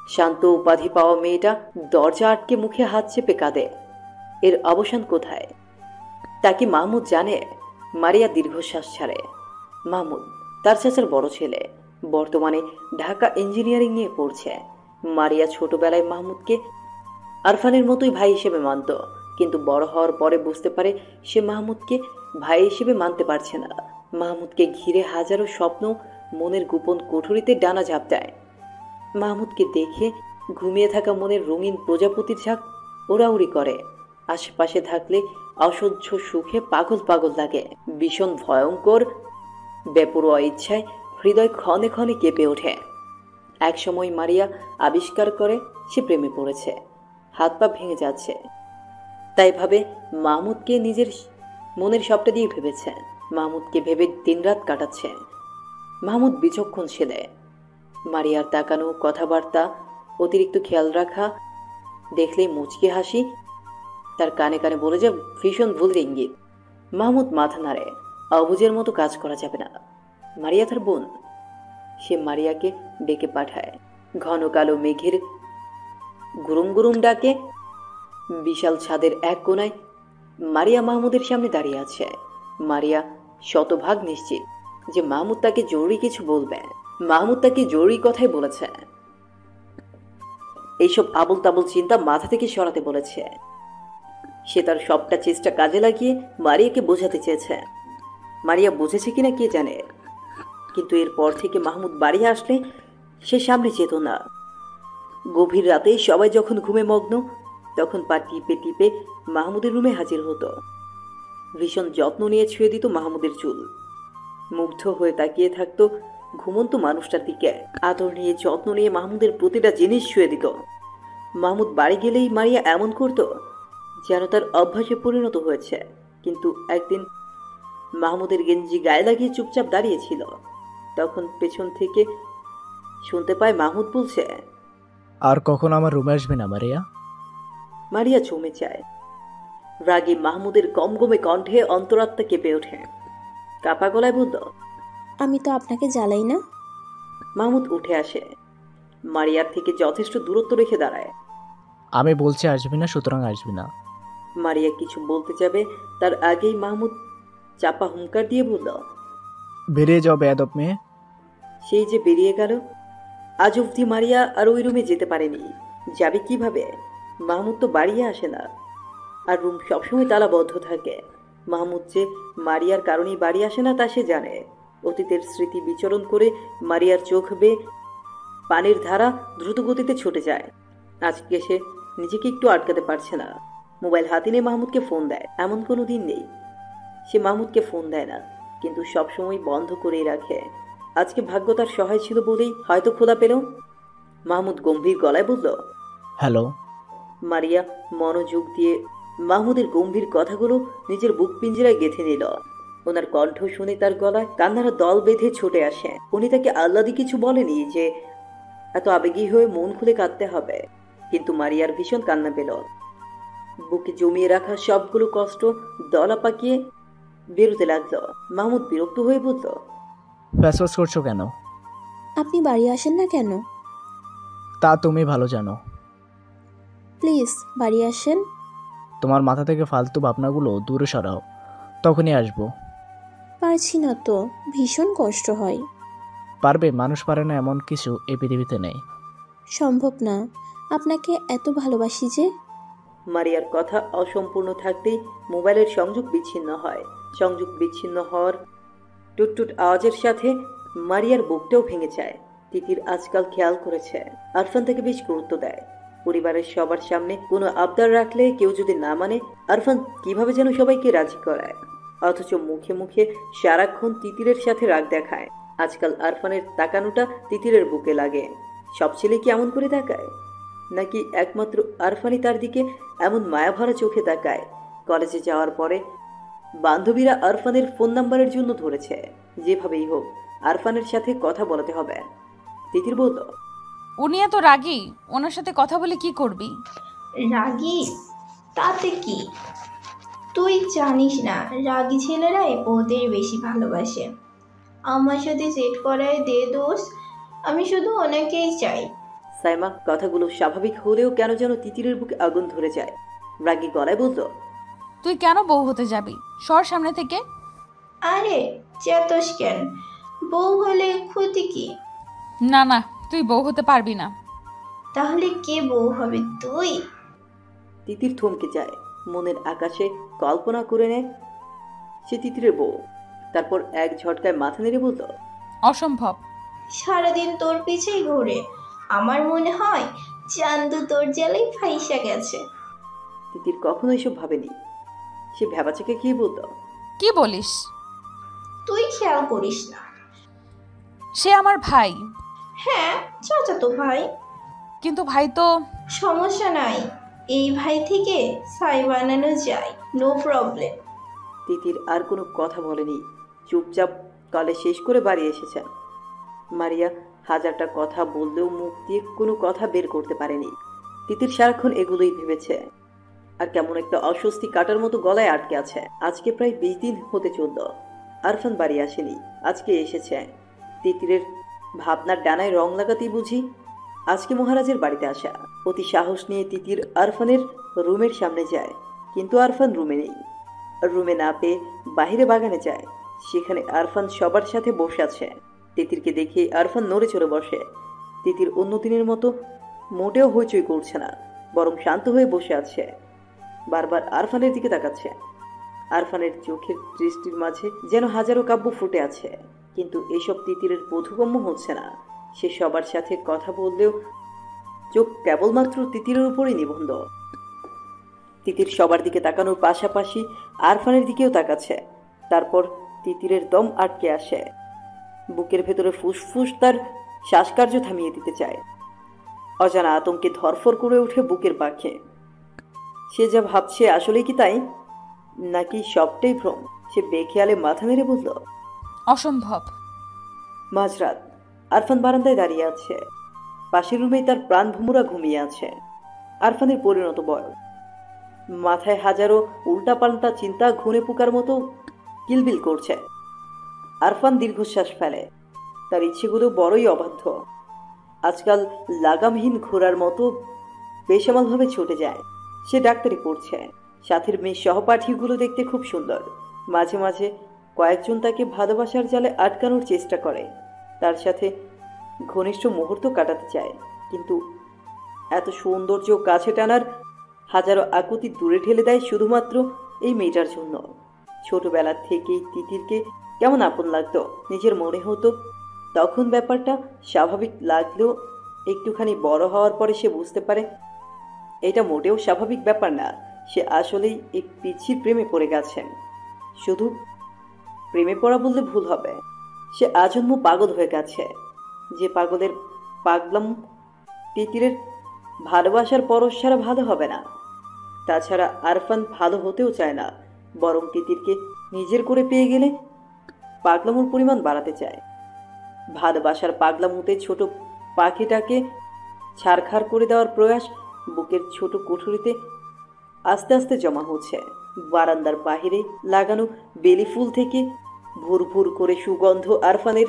S2: শান্ত উপাধি পাওয়া মেয়েটা দরজা আটকে মুখে হাত চেপে কাঁদে। এর অবসান কোথায়? তা কি মাহমুদ জানে? মারিয়া দীর্ঘশ্বাস ছাড়ে। মাহমুদ তার চাচার বড় ছেলে, বর্তমানে ঢাকা ইঞ্জিনিয়ারিং নিয়ে পড়ছে। মারিয়া ছোটবেলায় মাহমুদকে আরফানের মতোই ভাই হিসেবে মানত, কিন্তু বড় হওয়ার পরে বুঝতে পারে সে মাহমুদকে ভাই হিসেবে মানতে পারছে না। মাহমুদকে ঘিরে হাজারো স্বপ্ন মনের গোপন কুঠুরিতে ডানা ঝাঁপ দেয়। মাহমুদকে দেখে ঘুমিয়ে থাকা মনের রঙিন প্রজাপতির ঝাঁক ওড়াউড়ি করে। আশেপাশে থাকলে অসহ্য সুখে পাগল পাগল লাগে। ভীষণ ভয়ঙ্কর বেপরোয়া ইচ্ছায় হৃদয় ক্ষণে ক্ষণে কেঁপে ওঠে। একসময় মারিয়া আবিষ্কার করে সে প্রেমে পড়েছে, হাত পা ভেঙে যাচ্ছে। তাই ভাবে মাহমুদকে নিজের মনের সবটা দিয়ে ভেবেছে। মাহমুদকে ভেবে দিনরাত কাটাচ্ছে। মাহমুদ বিচক্ষণ ছেলে। মারিয়ার তাকানো, কথাবার্তা, অতিরিক্ত খেয়াল রাখা দেখলেই মুচকি হাসি, তার কানে কানে বলে যে ভীষণ ভুল ইঙ্গিত। মাহমুদ মাথা নাড়ে। অবুঝের মতো কাজ করা যাবে না। মারিয়া তার বোন। সে মারিয়াকে ডেকে পাঠায়। ঘন কালো মেঘের গুরুম গুরুম ডাকে বিশাল ছাদের এক কোনায় মারিয়া মাহমুদের সামনে দাঁড়িয়ে আছে। মারিয়া শতভাগ নিশ্চিত যে মাহমুদ তাকে জরুরি কিছু বলবে। মাহমুদ তাকে জরুরি কথাই বলেছে, এইসব আবল তাবল চিন্তা মাথা থেকে সরাতে বলেছে। সে তার সবটা চেষ্টা কাজে লাগিয়ে মারিয়াকে বোঝাতে চেয়েছে। মারিয়া বুঝেছে কিনা কে জানে, কিন্তু এরপর থেকে মাহমুদ বাড়ি আসলে সে সামনে যেত না। গভীর রাতে সবাই যখন ঘুমে মগ্ন, তখন পা টিপে টিপে মাহমুদের রুমে হাজির হতো। ভীষণ যত্ন নিয়ে ছুঁয়ে দিত মাহমুদের চুল। মুগ্ধ হয়ে তাকিয়ে থাকতো ঘুমন্ত মানুষটার দিকে। আদর নিয়ে যত্ন নিয়ে মাহমুদের প্রতিটা জিনিস ছুঁয়ে দিত। মাহমুদ বাড়ি গেলেই মারিয়া এমন করত যেন তার অভ্যাসে পরিণত হয়েছে। কিন্তু একদিন মাহমুদের গেঞ্জি গায়ে লাগিয়ে চুপচাপ দাঁড়িয়েছিল। তখন পেছন থেকে শুনতে পায় মাহমুদ বলছে,
S11: আর কখন আমার রুমে আসবে না মারিয়া?
S2: মারিয়া জমে যায়। রাগে মাহমুদের গমগমে কণ্ঠে অন্তরাত্মা কেঁপে ওঠে। কাপা গলায় বলল,
S6: আমি তো আপনাকে জ্বালাই না।
S2: মাহমুদ উঠে আসে, মারিয়ার থেকে যথেষ্ট দূরত্ব রেখে দাঁড়ায়।
S11: আমি বলছি আসবি না, সুতরাং আসবি না।
S2: মারিয়া কিছু বলতে যাবে, তার আগেই মাহমুদ চাপা হুঙ্কার দিয়ে বলল,
S11: বেরিয়ে যাও বেয়াদব মেয়ে।
S2: সেই যে বেরিয়ে গেল। আজ অবধি মারিয়া আর ওই রুমে যেতে পারেনি। যাবে কিভাবে? মাহমুদ তো বাড়িয়ে আসে না, আর রুম সবসময় তালাবদ্ধ থাকে। মাহমুদ যে মারিয়ার কারণেই বাড়ি আসে না তা সে জানে। অতীতের স্মৃতি বিচরণ করে মারিয়ার চোখ বেয়ে পানির ধারা দ্রুত গতিতে ছুটে যায়। আজকে সে নিজেকে একটু আটকাতে পারছে না। মোবাইল হাতে নিয়ে মাহমুদকে ফোন দেয়। এমন কোনো দিন নেই সে মাহমুদকে ফোন দেয় না, কিন্তু সবসময় বন্ধ করেই রাখে। আজকে ভাগ্য তার সহায় ছিল বলেই হয়তো খোদা পেল। মাহমুদ গম্ভীর গলায় বলল,
S11: হ্যালো।
S2: মারিয়া মনোযোগ দিয়ে মাহমুদের গম্ভীর কথাগুলো নিজের বুক পিঞ্জরায় গেঁথে নিল। ওনার কণ্ঠ শুনে তার গলায় কান্নারা দল বেঁধে ছুটে আসে। উনি তাকে আহ্লাদি কিছু বলেনি যে এত আবেগী হয়ে মন খুলে কাঁদতে হবে, কিন্তু মারিয়ার ভীষণ কান্না পেল। বুকে জমিয়ে রাখা সবগুলো কষ্ট দলা পাকিয়ে বেরোতে লাগলো। মাহমুদ বিরক্ত হয়ে বলল,
S11: ফ্যাসফ্যাস করছো কেন?
S6: আপনি বাড়ি আসেন না কেন?
S11: তা তুমি ভালো জানো।
S6: প্লিজ বাড়ি আসেন।
S11: তোমার মাথা থেকে ফালতু ভাবনাগুলো দূরে সরাও, তখনই আসবো।
S6: পারছি না তো, ভীষণ কষ্ট হয়।
S11: পারবে? মানুষ পারে না এমন কিছু এই পৃথিবীতে নেই।
S6: সম্ভব না, আপনাকে এত ভালোবাসি যে।
S2: মারিয়ার কথা অসম্পূর্ণ থাকতেই মোবাইলের সংযোগ বিচ্ছিন্ন হয়। সংযোগ বিচ্ছিন্ন হওয়ার টুটটুট আওয়াজের সাথে মারিয়ার বুকটাও ভেঙে যায়। তিতির আজকাল খেয়াল করেছে আরফান তাকে বেশ গুরুত্ব দেয়। পরিবারের সবার সামনে কোনো আবদার রাখলে কেউ যদি না মানে, আরফান কিভাবে যেন সবাইকে রাজি করায়, অথচ মুখে মুখে সারাক্ষণ তিতিরের সাথে রাগ দেখায়। আজকাল আরফানের তাকানোটা তিতিরের বুকে লাগে। সব ছেলে কি এমন করে তাকায়, নাকি একমাত্র আরফানই তার দিকে এমন মায়াভরা চোখে তাকায়? কলেজে যাওয়ার পরে বান্ধবীরা আরফানের ফোন নাম্বারের জন্য ধরেছে। যেভাবেই হোক আরফানের সাথে কথা বলাতে হবে। তিতির বলল,
S4: উনি এত রাগী, ওনার সাথে কথা বলে কি করবি?
S12: রাগী তাতে কি? তুই জানিস না রাগী ছেলেরাই ওদের বেশি ভালোবাসে। আমার সাথে সেট করায় দে দোষ, আমি শুধু ওনাকেই চাই।
S2: সাইমা কথাগুলো স্বাভাবিক হলেও কেন যেন তিতিরের বুকে আগুন ধরে যায়। রাগী গলায় বলল,
S4: তুই কেন বউ হতে যাবি? সর সামনে থেকে।
S12: আরে চেতস কেন? বউ হলে ক্ষতি কি?
S4: না না, তুই বউ হতে পারবি না।
S12: তাহলে কে বউ হবে? তুই?
S2: তিতির থমকে যায়। মনের আকাশে কল্পনা করে নেয় সে তিতিরের বউ। তারপর এক ঝটকায় মাথা নেড়ে বলল,
S4: অসম্ভব।
S12: সারাদিন তোর পিছেই ঘোরে, আমার মনে হয় চান্দু তোর জ্বালাই ফাইসা গেছে।
S2: তিতির কখনো এসব ভাবেনি। সে ভেবাচাকে কি বলল,
S4: কি বলিস?
S12: তুই খেয়াল করিস না?
S4: সে আমার ভাই।
S12: হ্যাঁ, চাচাতো ভাই।
S4: কিন্তু ভাই তো।
S12: সমস্যা নাই, এই ভাই থেকে ছাই বানানো যায়, নো প্রবলেম।
S2: তিতির আর কোনো কথা বলেনি, চুপচাপ কলেজ শেষ করে বাড়ি এসেছে। মারিয়া হাজারটা কথা বললেও মুখ দিয়ে কোনো কথা বের করতে পারেনি। তিতির সারাক্ষণ এগুলোই ভেবেছে, আর কেমন একটা অস্বস্তি কাটার মতো গলায় আটকে আছে। আজকে প্রায় 20 দিন হতে চলল আরফান বাড়ি আসেনি, আজকে এসেছে। তিতিরের ভাবনার ডানায় রং লাগাতেই বুঝি আজকে মহারাজের বাড়িতে আসা। অতি সাহস নিয়ে তিতির আরফানের রুমের সামনে যায়, কিন্তু আরফান রুমে নেই। রুমে না পেয়ে বাইরে বাগানে যায়। সেখানে আরফান সবার সাথে বসে আছে। তিতিরকে দেখে আরফান নড়ে চড়ে বসে। তিতির অন্য দিনের মতো মোটেও হইচই করছে না, বরং শান্ত হয়ে বসে আছে। বারবার আরফানের দিকে তাকাচ্ছে। আরফানের চোখের দৃষ্টির মাঝে যেন হাজারো কাব্য ফুটে আছে, কিন্তু এসব তিতিরের বোধগম্য হচ্ছে না। সে সবার সাথে কথা বললেও চোখ কেবলমাত্র তিতিরের উপরই নিবন্ধ। তিতির সবার দিকে তাকানোর পাশাপাশি আরফানের দিকেও তাকাচ্ছে। তারপর তিতিরের দম আটকে আসে। বুকের ভেতরে ফুসফুস তার শ্বাসকার্য থামিয়ে দিতে চায়। অজানা আতঙ্কে ধরফর করে ওঠে বুকের পাখে। সে যা ভাবছে আসলেই কি তাই, নাকি সবটাই ভ্রম? সে বেখেয়ালে মাথা নেড়ে বলল,
S4: অসম্ভব।
S2: মাঝরাত। আরফান বারান্দায় দাঁড়িয়ে আছে। পাশের রুমেই তার প্রাণ ভুমুরা ঘুমিয়ে আছে। আরফানের পরিণত বয়স, মাথায় হাজারো উল্টাপাল্টা চিন্তা ঘুরে পোকার মতো কিলবিল করছে। আরফান দীর্ঘশ্বাস ফেলে। তার ইচ্ছেগুলো বড়ই অবাধ্য। আজকাল লাগামহীন ঘোড়ার মতো বেসামালভাবে ছুটে যায়। সে ডাক্তারি পড়ছে। সাথের মেয়ে সহপাঠীগুলো দেখতে খুব সুন্দর। মাঝে মাঝে কয়েকজন তাকে ভালোবাসার জালে আটকানোর চেষ্টা করে, তার সাথে ঘনিষ্ঠ মুহূর্ত কাটাতে চায়, কিন্তু এত সৌন্দর্য কাছে টানার হাজারো আকুতি দূরে ঠেলে দেয় শুধুমাত্র এই মেয়েটার জন্য। ছোটবেলা থেকেই তিতিরকে কেমন আপন লাগতো, নিজের মনে হতো। তখন ব্যাপারটা স্বাভাবিক লাগলেও একটুখানি বড় হওয়ার পরে সে বুঝতে পারে এটা মোটেও স্বাভাবিক ব্যাপার না। সে আসলেই এক পিচ্ছির প্রেমে পড়ে গেছেন। শুধু প্রেমে পড়া বললে ভুল হবে, সে আজন্ম পাগল হয়ে গেছে। যে পাগলের পাগলাম তিতিরের ভালোবাসার পরশ ছাড়া ভালো হবে না। তাছাড়া আরফান ভালো হতেও চায় না, বরং তিতিরকে নিজের করে পেয়ে গেলে পাগলামোর পরিমাণ বাড়াতে চায়। ভালোবাসার পাগলামোতে ছোট পাখিটাকে ছাড়খাড় করে দেওয়ার প্রয়াস বুকের ছোট কুঠুরিতে আস্তে আস্তে জমা হচ্ছে। বারান্দার বাহিরে লাগানো বেলি ফুল থেকে ভুর ভুর করে সুগন্ধ আরফানের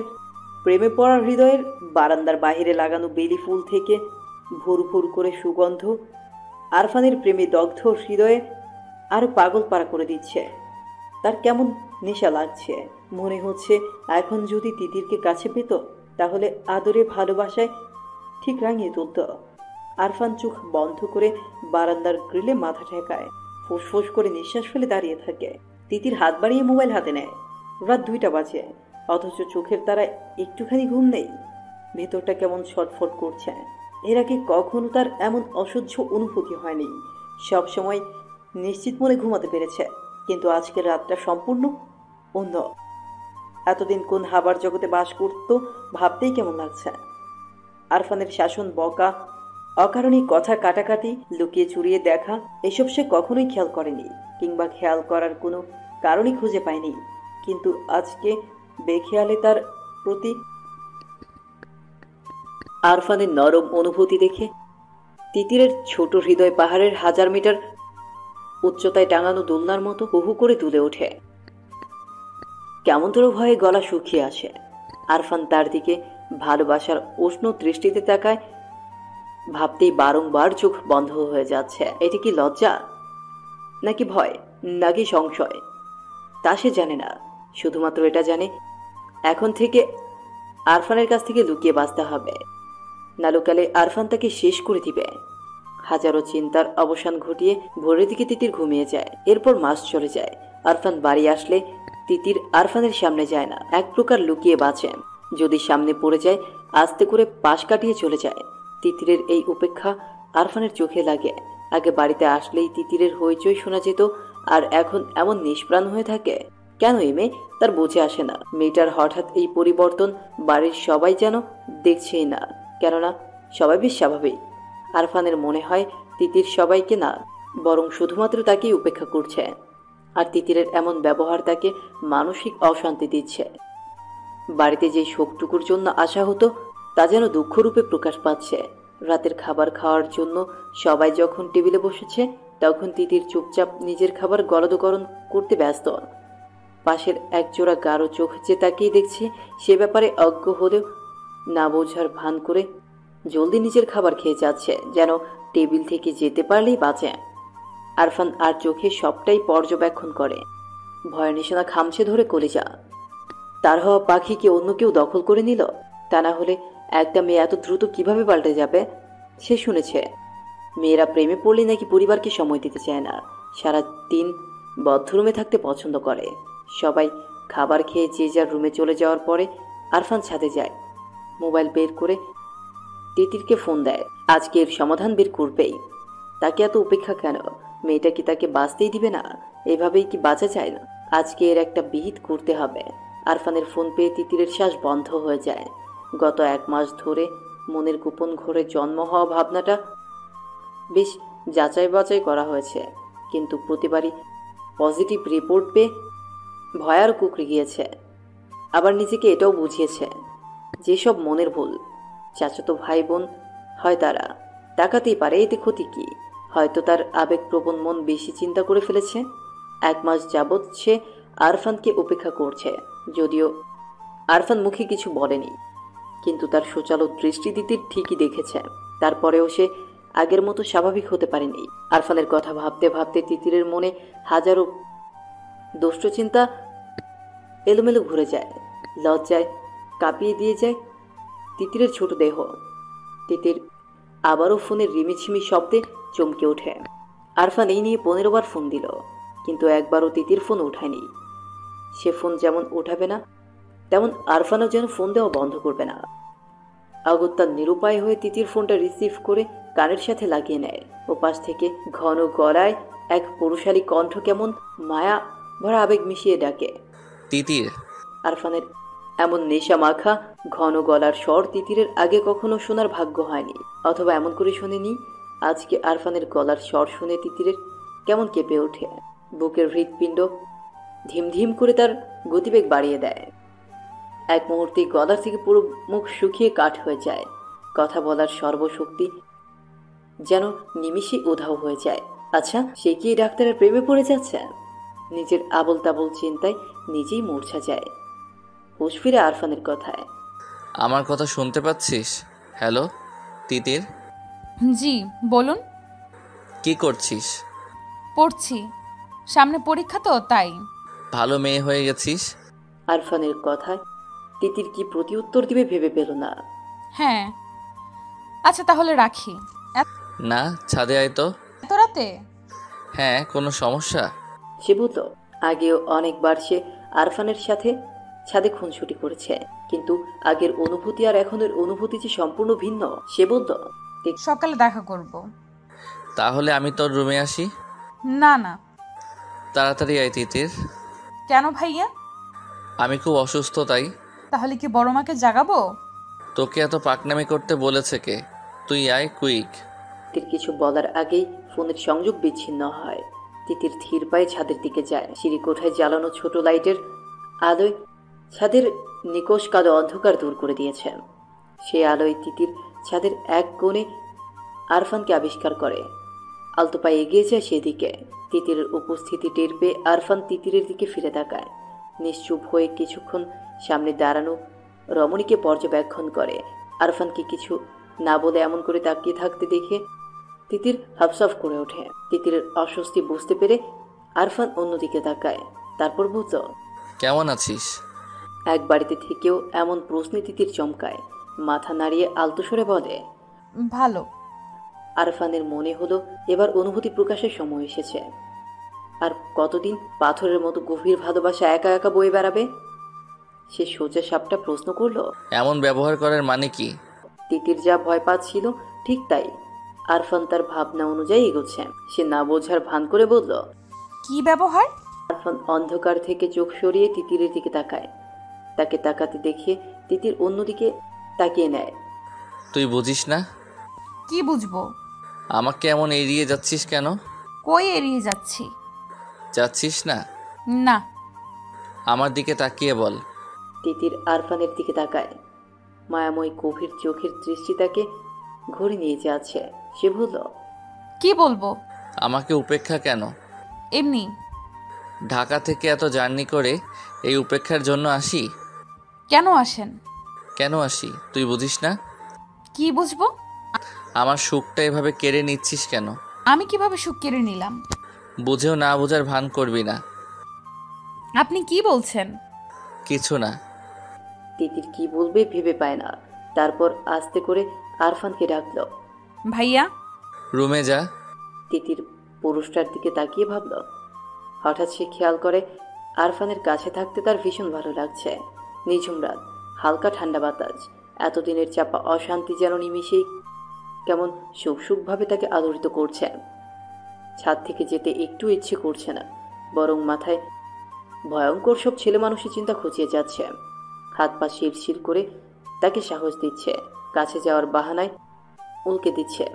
S2: প্রেমে পড়ার হৃদয়ের বারান্দার বাহিরে লাগানো বেলি ফুল থেকে ভুর ভুর করে সুগন্ধ আরফানের প্রেমে দগ্ধ হৃদয়ে আরো পাগল পাড়া করে দিচ্ছে। তার কেমন নেশা লাগছে। মনে হচ্ছে এখন যদি তিতিরকে কাছে পেত তাহলে আদরে ভালোবাসায় ঠিক রাঙিয়ে তুলত। আরফান চোখ বন্ধ করে বারান্দার গ্রিলে মাথা ঠেকায়, ফুসফুস করে নিঃশ্বাস ফেলে দাঁড়িয়ে থাকে। তিতির হাত বাড়িয়ে মোবাইল হাতে নেয়। রাত 2টা বাজে, অথচ চোখের তারায় একটুখানি ঘুম নেই। ভেতরটা কেমন ছটফট করছে। এর আগে কখনো তার এমন অসহ্য অনুভূতি হয়নি। সবসময় নিশ্চিত মনে ঘুমাতে পেরেছে, কিন্তু আজকের রাতটা সম্পূর্ণ অন্য। এতদিন কোন হাবার জগতে বাস করত ভাবতেই কেমন লাগছে। আরফানের শাসন, বকা, অকারণে কথা কাটাকাটি, লুকিয়ে চুরিয়ে দেখা, এসব সে কখনোই খেয়াল করেনি, কিংবা খেয়াল করার কোনো কারণই খুঁজে পায়নি। কিন্তু আজকে বেখেয়ালে তার প্রতি আরফানের নরম অনুভূতি দেখে তিতিরের ছোট হৃদয় পাহাড়ের 1000 মিটার উচ্চতায় টাঙানো দোলনার মতো হুহু করে দুলে ওঠে। কেমনতর ভয়ে গলা শুকিয়ে আসে। আরফান তার দিকে ভালোবাসার উষ্ণ দৃষ্টিতে তাকায়। ভাবতেই বারংবার চোখ বন্ধ হয়ে যাচ্ছে। এটি কি লজ্জা, নাকি ভয়, নাকি সংশয়, তা সে জানে না। শুধুমাত্র এটা জানে এখন থেকে আরফানের কাছ থেকে লুকিয়ে বাঁচতে হবে, না লুকালে আরফান তাকে শেষ করে দিবে। হাজারো চিন্তার অবসান ঘটিয়ে ভোরের দিকে তিতির ঘুমিয়ে যায়। এরপর মাস চলে যায়। আরফান বাড়ি আসলে তিতির আরফানের সামনে যায় না, এক প্রকার লুকিয়ে বাঁচে। যদি সামনে পড়ে যায় আস্তে করে পাশ কাটিয়ে চলে যায়। তিতিরের এই উপেক্ষা আরফানের চোখে লাগে। আগে বাড়িতে আসলেই তিতিরের হইচই শোনা যেত, আর এখন এমন নিষ্প্রাণ হয়ে থাকে। কেন এই মেয়ে তার বুঝে আসে না। মেয়েটার হঠাৎ এই পরিবর্তন বাড়ির সবাই যেন দেখছেই না, কেননা সবাই বেশ স্বাভাবিক। আরফানের মনে হয় তিতির সবাইকে না, বরং শুধুমাত্র তাকেই উপেক্ষা করছে। আর তিতিরের এমন ব্যবহার তাকে মানসিক অশান্তি দিচ্ছে। বাড়িতে যে শোকটুকুর জন্য আসা হতো তা যেন দুঃখরূপে প্রকাশ পাচ্ছে। রাতের খাবার খাওয়ার জন্য সবাই যখন টেবিলে বসেছে তখন তিতির চুপচাপ নিজের খাবার গলদকরণ করতে ব্যস্ত। পাশের একজোড়া গাঢ় চোখ যে তাকিয়ে দেখছে সে ব্যাপারে অজ্ঞ হলেও না বোঝার ভান করে জলদি নিজের খাবার খেয়ে যাচ্ছে, যেন টেবিল থেকে যেতে পারলেই বাঁচে। আরফান আর চোখে সবটাই পর্যবেক্ষণ করে। ভয়ের নিশানা খামছে ধরে কলিজা। তার হওয়া পাখি কি অন্য কেউ দখল করে নিল? তা না হলে একটা মেয়ে এত দ্রুত কিভাবে পাল্টে যাবে? সে শুনেছে মেয়েরা প্রেমে পড়লে নাকি পরিবারকে সময় দিতে চায় না, সারা দিন বদ্ধ রুমে থাকতে পছন্দ করে। সবাই খাবার খেয়ে যে যার রুমে চলে যাওয়ার পরে আরফান ছাদে যায়। মোবাইল বের করে তিতিরকে ফোন দেয়। আজকে এর সমাধান বের করবেই। তাকে এত উপেক্ষা কেন? মেয়েটা কি তাকে বাঁচতেই দিবে না? এভাবেই কি বাঁচা যায় না? আজকে এর একটা বিহিত করতে হবে। আরফানের ফোন পেয়ে তিতিরের শ্বাস বন্ধ হয়ে যায়। গত 1 মাস ধরে মনের গোপন ঘরে জন্ম হওয়া ভাবনাটা বেশ যাচাই বাছাই করা হয়েছে, কিন্তু প্রতিবারই পজিটিভ রিপোর্ট পেয়ে ভয়ার কুকড়ে গিয়েছে। আবার নিজেকে এটাও বুঝিয়েছে যেসব মনের ভুল, চাচাতো ভাই বোন হয় তারা তাকাতেই পারে, এতে ক্ষতি কি? হয়তো তার আবেগপ্রবণ মন বেশি চিন্তা করে ফেলেছে। 1 মাস যাবৎ সে আরফানকে উপেক্ষা করছে, যদিও আরফান মুখে কিছু বলেনি, কিন্তু তার সুচালো দৃষ্টি তিতির ঠিকই দেখেছে। তারপরেও সে আগের মতো স্বাভাবিক হতে পারেনি। আরফানের কথা ভাবতে ভাবতে তিতিরের মনে হাজারো দুষ্টচিন্তা এলোমেলো ঘুরে যায়। লজ্জায় কাঁপিয়ে দিয়ে যায় তিতিরের ছোট দেহ। তিতির আবারও ফোনের রিমিঝিমি শব্দে চমকে ওঠে। আরফান এই নিয়ে 15 বার ফোন দিল, কিন্তু একবারও তিতির ফোন ওঠায়নি। সে ফোন যেমন ওঠাবে না, তেমন আরফানও যেন ফোন দেওয়া বন্ধ করবে না। অগত্যা নিরুপায় হয়ে তিতির ফোনটা রিসিভ করে কানের সাথে লাগিয়ে নেয়। ওপাশ থেকে ঘন গলায় এক পুরুষালী কণ্ঠ কেমন মায়া ভরা আবেগ মিশিয়ে ডাকে,
S3: তিতির।
S2: আরফানের এমন নেশা মাখা ঘন গলার স্বর তিতিরের আগে কখনো শোনার ভাগ্য হয়নি, অথবা এমন করে শোনেনি। আজকে আরফানের গলার স্বর শুনে তিতিরের কেমন কেঁপে ওঠে। বুকের হৃৎপিণ্ড ধিমধিম করে তার গতিবেগ বাড়িয়ে দেয়। এক মুহূর্তে গলার থেকে পুরো মুখ শুকিয়ে কাঠ হয়ে যায়। কথা বলার সর্বশক্তি যেন নিমিষে উধাও হয়ে যায়। আচ্ছা, সে কি ডাক্তারের প্রেমে পড়ে যাচ্ছে? নিজের আবল তাবল চিন্তায় নিজেই মূর্ছা যায়। হুঁশ ফিরে আরফানের কথায়,
S3: আমার কথা শুনতে পাচ্ছিস? হ্যালো তিতির।
S4: জি বলুন।
S3: কি করছিস?
S4: পড়ছি, সামনে পরীক্ষা তো তাই।
S3: ভালো মেয়ে হয়ে গেছিস।
S2: আরফানের কথায় তিতির কি প্রতি উত্তর দিবে ভেবে পেল না।
S4: হ্যাঁ, আচ্ছা তাহলে রাখি।
S3: না, ছাদে আয় তো।
S4: এত রাতে?
S3: হ্যাঁ, কোনো সমস্যা?
S2: সে বলল আগেও অনেকবার সে আরফানের সাথে ছাদে খুনসুটি করেছে, কিন্তু আগের অনুভূতি আর এখনের অনুভূতি যে সম্পূর্ণ ভিন্ন। সে বলল
S4: সকালে দেখা করব।
S3: তাহলে আমি তোর রুমে আসি?
S4: না না।
S3: তাড়াতাড়ি আয় তিতির।
S4: কেন ভাইয়া?
S3: আমি খুব অসুস্থ তাই।
S4: তাহলে কি বড় মাকে জাগাবো?
S3: তোকে এত পাকনামি করতে বলেছে কে? তুই আয় কুইক।
S2: তিতির কিছু বলার আগেই ফোনের সংযোগ বিচ্ছিন্ন হয়। তিতির ধীর পায়ে ছাদের দিকে যায়। সিঁড়ি কোঠায় জ্বালানো ছোট লাইটের আলোয় ছাদের নিকোষ কালো অন্ধকার দূর করে দিয়েছে। সে আলোয় তিতির ছাদের এক কোণে আরফানকে আবিষ্কার করে। আলতো পায়ে এগিয়ে যায় সেদিকে। তিতিরের উপস্থিতি টের পেয়ে আরফান তিতিরের দিকে ফিরে তাকায়। নিশ্চুপ হয়ে কিছুক্ষণ সামনে দাঁড়ানো রমণীকে পর্যবেক্ষণ করে। আরফানকে কিছু না বলে এমন করে তাকিয়ে থাকতে দেখে তিতির হাফসাফ করে ওঠে। তিতিরের অস্বস্তি বুঝতে পেরে আরফান অন্যদিকে তাকায়, তারপর বলল,
S3: কেমন আছিস?
S2: এক বাড়িতে থেকেও এমন প্রশ্নে তিতির চমকায়। মাথা নাড়িয়ে আলতো স্বরে বলে,
S4: ভালো।
S2: আরফানের মনে হলো এবার অনুভূতি প্রকাশের সময় এসেছে। আর কতদিন পাথরের মতো গভীর ভালোবাসা একা একা বয়ে বেড়াবে? সে সোজা সাপটা প্রশ্ন করলো,
S3: এমন ব্যবহার করার মানে কি?
S2: তিতির যা ভয় পাচ্ছিল ঠিক তাই। আরফান তার ভাবনা অনুযায়ী এগোচ্ছে। সে না বোঝার ভান করে বলল,
S4: কি ব্যবহার?
S2: আরফান অন্ধকার থেকে চোখ সরিয়ে তিতিরের দিকে তাকায়। তাকে তাকাতে দেখে তিতির অন্যদিকে তাকিয়ে নেয়।
S3: তুই বুঝিস না?
S4: কি বুঝবো?
S3: আমাকে এমন এড়িয়ে যাচ্ছিস কেন?
S4: কই এড়িয়ে যাচ্ছি?
S3: যাচ্ছিস না?
S4: না।
S3: আমার দিকে তাকিয়ে বল।
S2: তিতির আরফানের দিকে তাকায়। মায়াময় গভীর চোখের দৃষ্টি তাকে ঘুরে নিয়ে যাচ্ছে। সে বলল,
S4: কি বলবো?
S3: আমাকে উপেক্ষা কেন?
S4: এমনি।
S3: ঢাকা থেকে এত জার্নি করে এই উপেক্ষার জন্য আসি?
S4: কেন আসেন?
S3: কেন আসি তুই বুঝিস না?
S4: কি বুঝবো?
S3: আমার সুখটা এভাবে কেড়ে নিচ্ছিস কেন?
S4: আমি কিভাবে সুখ কেড়ে নিলাম?
S3: বুঝেও না বোঝার ভান করবি না।
S4: আপনি কি বলছেন?
S3: কিছু না।
S2: তিতির কি বলবে ভেবে পায় না। তারপর আস্তে করে আরফানকে ডাকলো।
S4: ভাইয়া।
S3: রুমে যা।
S2: তিতির পুরুষটার দিকে তাকিয়ে ভাবল। হঠাৎ সে খেয়াল করে আরফানের কাছে থাকতে তার ভীষণ ভালো লাগছে। নিঝুম রাত, হালকা ঠান্ডা বাতাস, এতদিনের চাপা অশান্তি যেন নিমিষেই কেমন সুখ সুখভাবে তাকে আদরিত করছে। ছাদ থেকে যেতে একটু ইচ্ছে করছে না, বরং মাথায় ভয়ঙ্কর সব ছেলে মানুষের চিন্তা খুঁজিয়ে যাচ্ছে। হাত পা শিরশির করে তাকে সাহস দিচ্ছে, কাছে যাওয়ার বাহানায় উল্কে দিচ্ছে।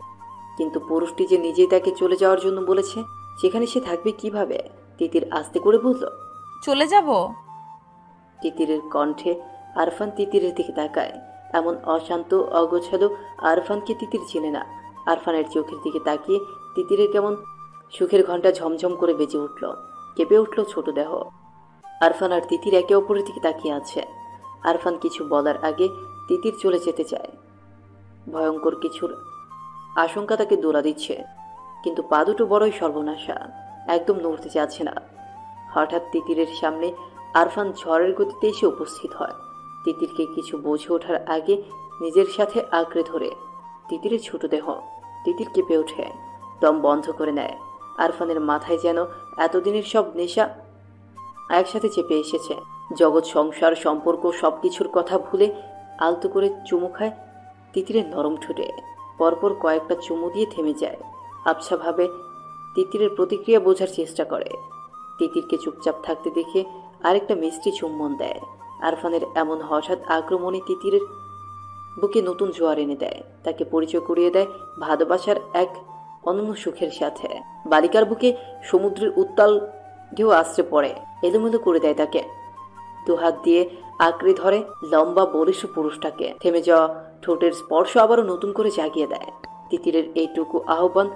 S2: কিন্তু পুরুষটি যে নিজেই তাকে চলে যাওয়ার জন্য বলেছে, সেখানে সে থাকবে কিভাবে? তিতির আস্তে করে বলল,
S4: চলে যাব।
S2: তিতিরের কণ্ঠে আরফান তিতিরের দিকে তাকায়। এমন অশান্ত অগোছালো আরফানকে তিতির চেনে না। আরফানের চোখের দিকে তাকিয়ে তিতিরের কেমন সুখের ঘণ্টা ঝমঝম করে বেজে উঠল, কেঁপে উঠল ছোট দেহ। আরফান আর তিতির একে অপরের দিকে তাকিয়ে আছে। আরফান কিছু বলার আগে তিতির চলে যেতে চায়। ভয়ঙ্কর কিছুর আশঙ্কা তাকে দোলা দিচ্ছে, কিন্তু পা দুটো বড়ই সর্বনাশা, একদম নড়তে চাচ্ছে না। হঠাৎ তিতিরের সামনে আরফান ঝড়ের গতিতে এসে উপস্থিত হয়। তিতিরকে কিছু বুঝে ওঠার আগে নিজের সাথে আঁকড়ে ধরে। তিতিরের ছোট দেহ, তিতির কেঁপে ওঠে, দম বন্ধ করে নেয়। আরফানের মাথায় যেন এতদিনের সব নেশা একসাথে চেপে এসেছে। জগৎ, সংসার, সম্পর্ক সবকিছুর কথা ভুলে আলতো করে চুমু খায় তিতিরের নরম ঠোঁটে। পরপর কয়েকটা চুমু দিয়ে থেমে যায়। আবছাভাবে তিতিরের প্রতিক্রিয়া বোঝার চেষ্টা করে। তিতিরকে চুপচাপ থাকতে দেখে আরেকটা মিষ্টি চুম্বন দেয়। আরফানের এমন হঠাৎ আক্রমণে তিতিরের বুকে নতুন জোয়ার এনে দেয়। তাকে পরিচয় করিয়ে দেয় ভালোবাসার এক অনন্য সুখের সাথে। বালিকার বুকে সমুদ্রের উত্তাল ঢেউ আশ্রে পড়ে, এলোমেলো করে দেয় তাকে। দুহাত দিয়ে আঁকড়ে ধরে লম্বা বলিষ্ঠ পুরুষটাকে। থেমে যাওয়া ঠোঁটের স্পর্শ আবারও নতুন করে জাগিয়ে দেয়। তিতিরের এইটুকু আহ্বান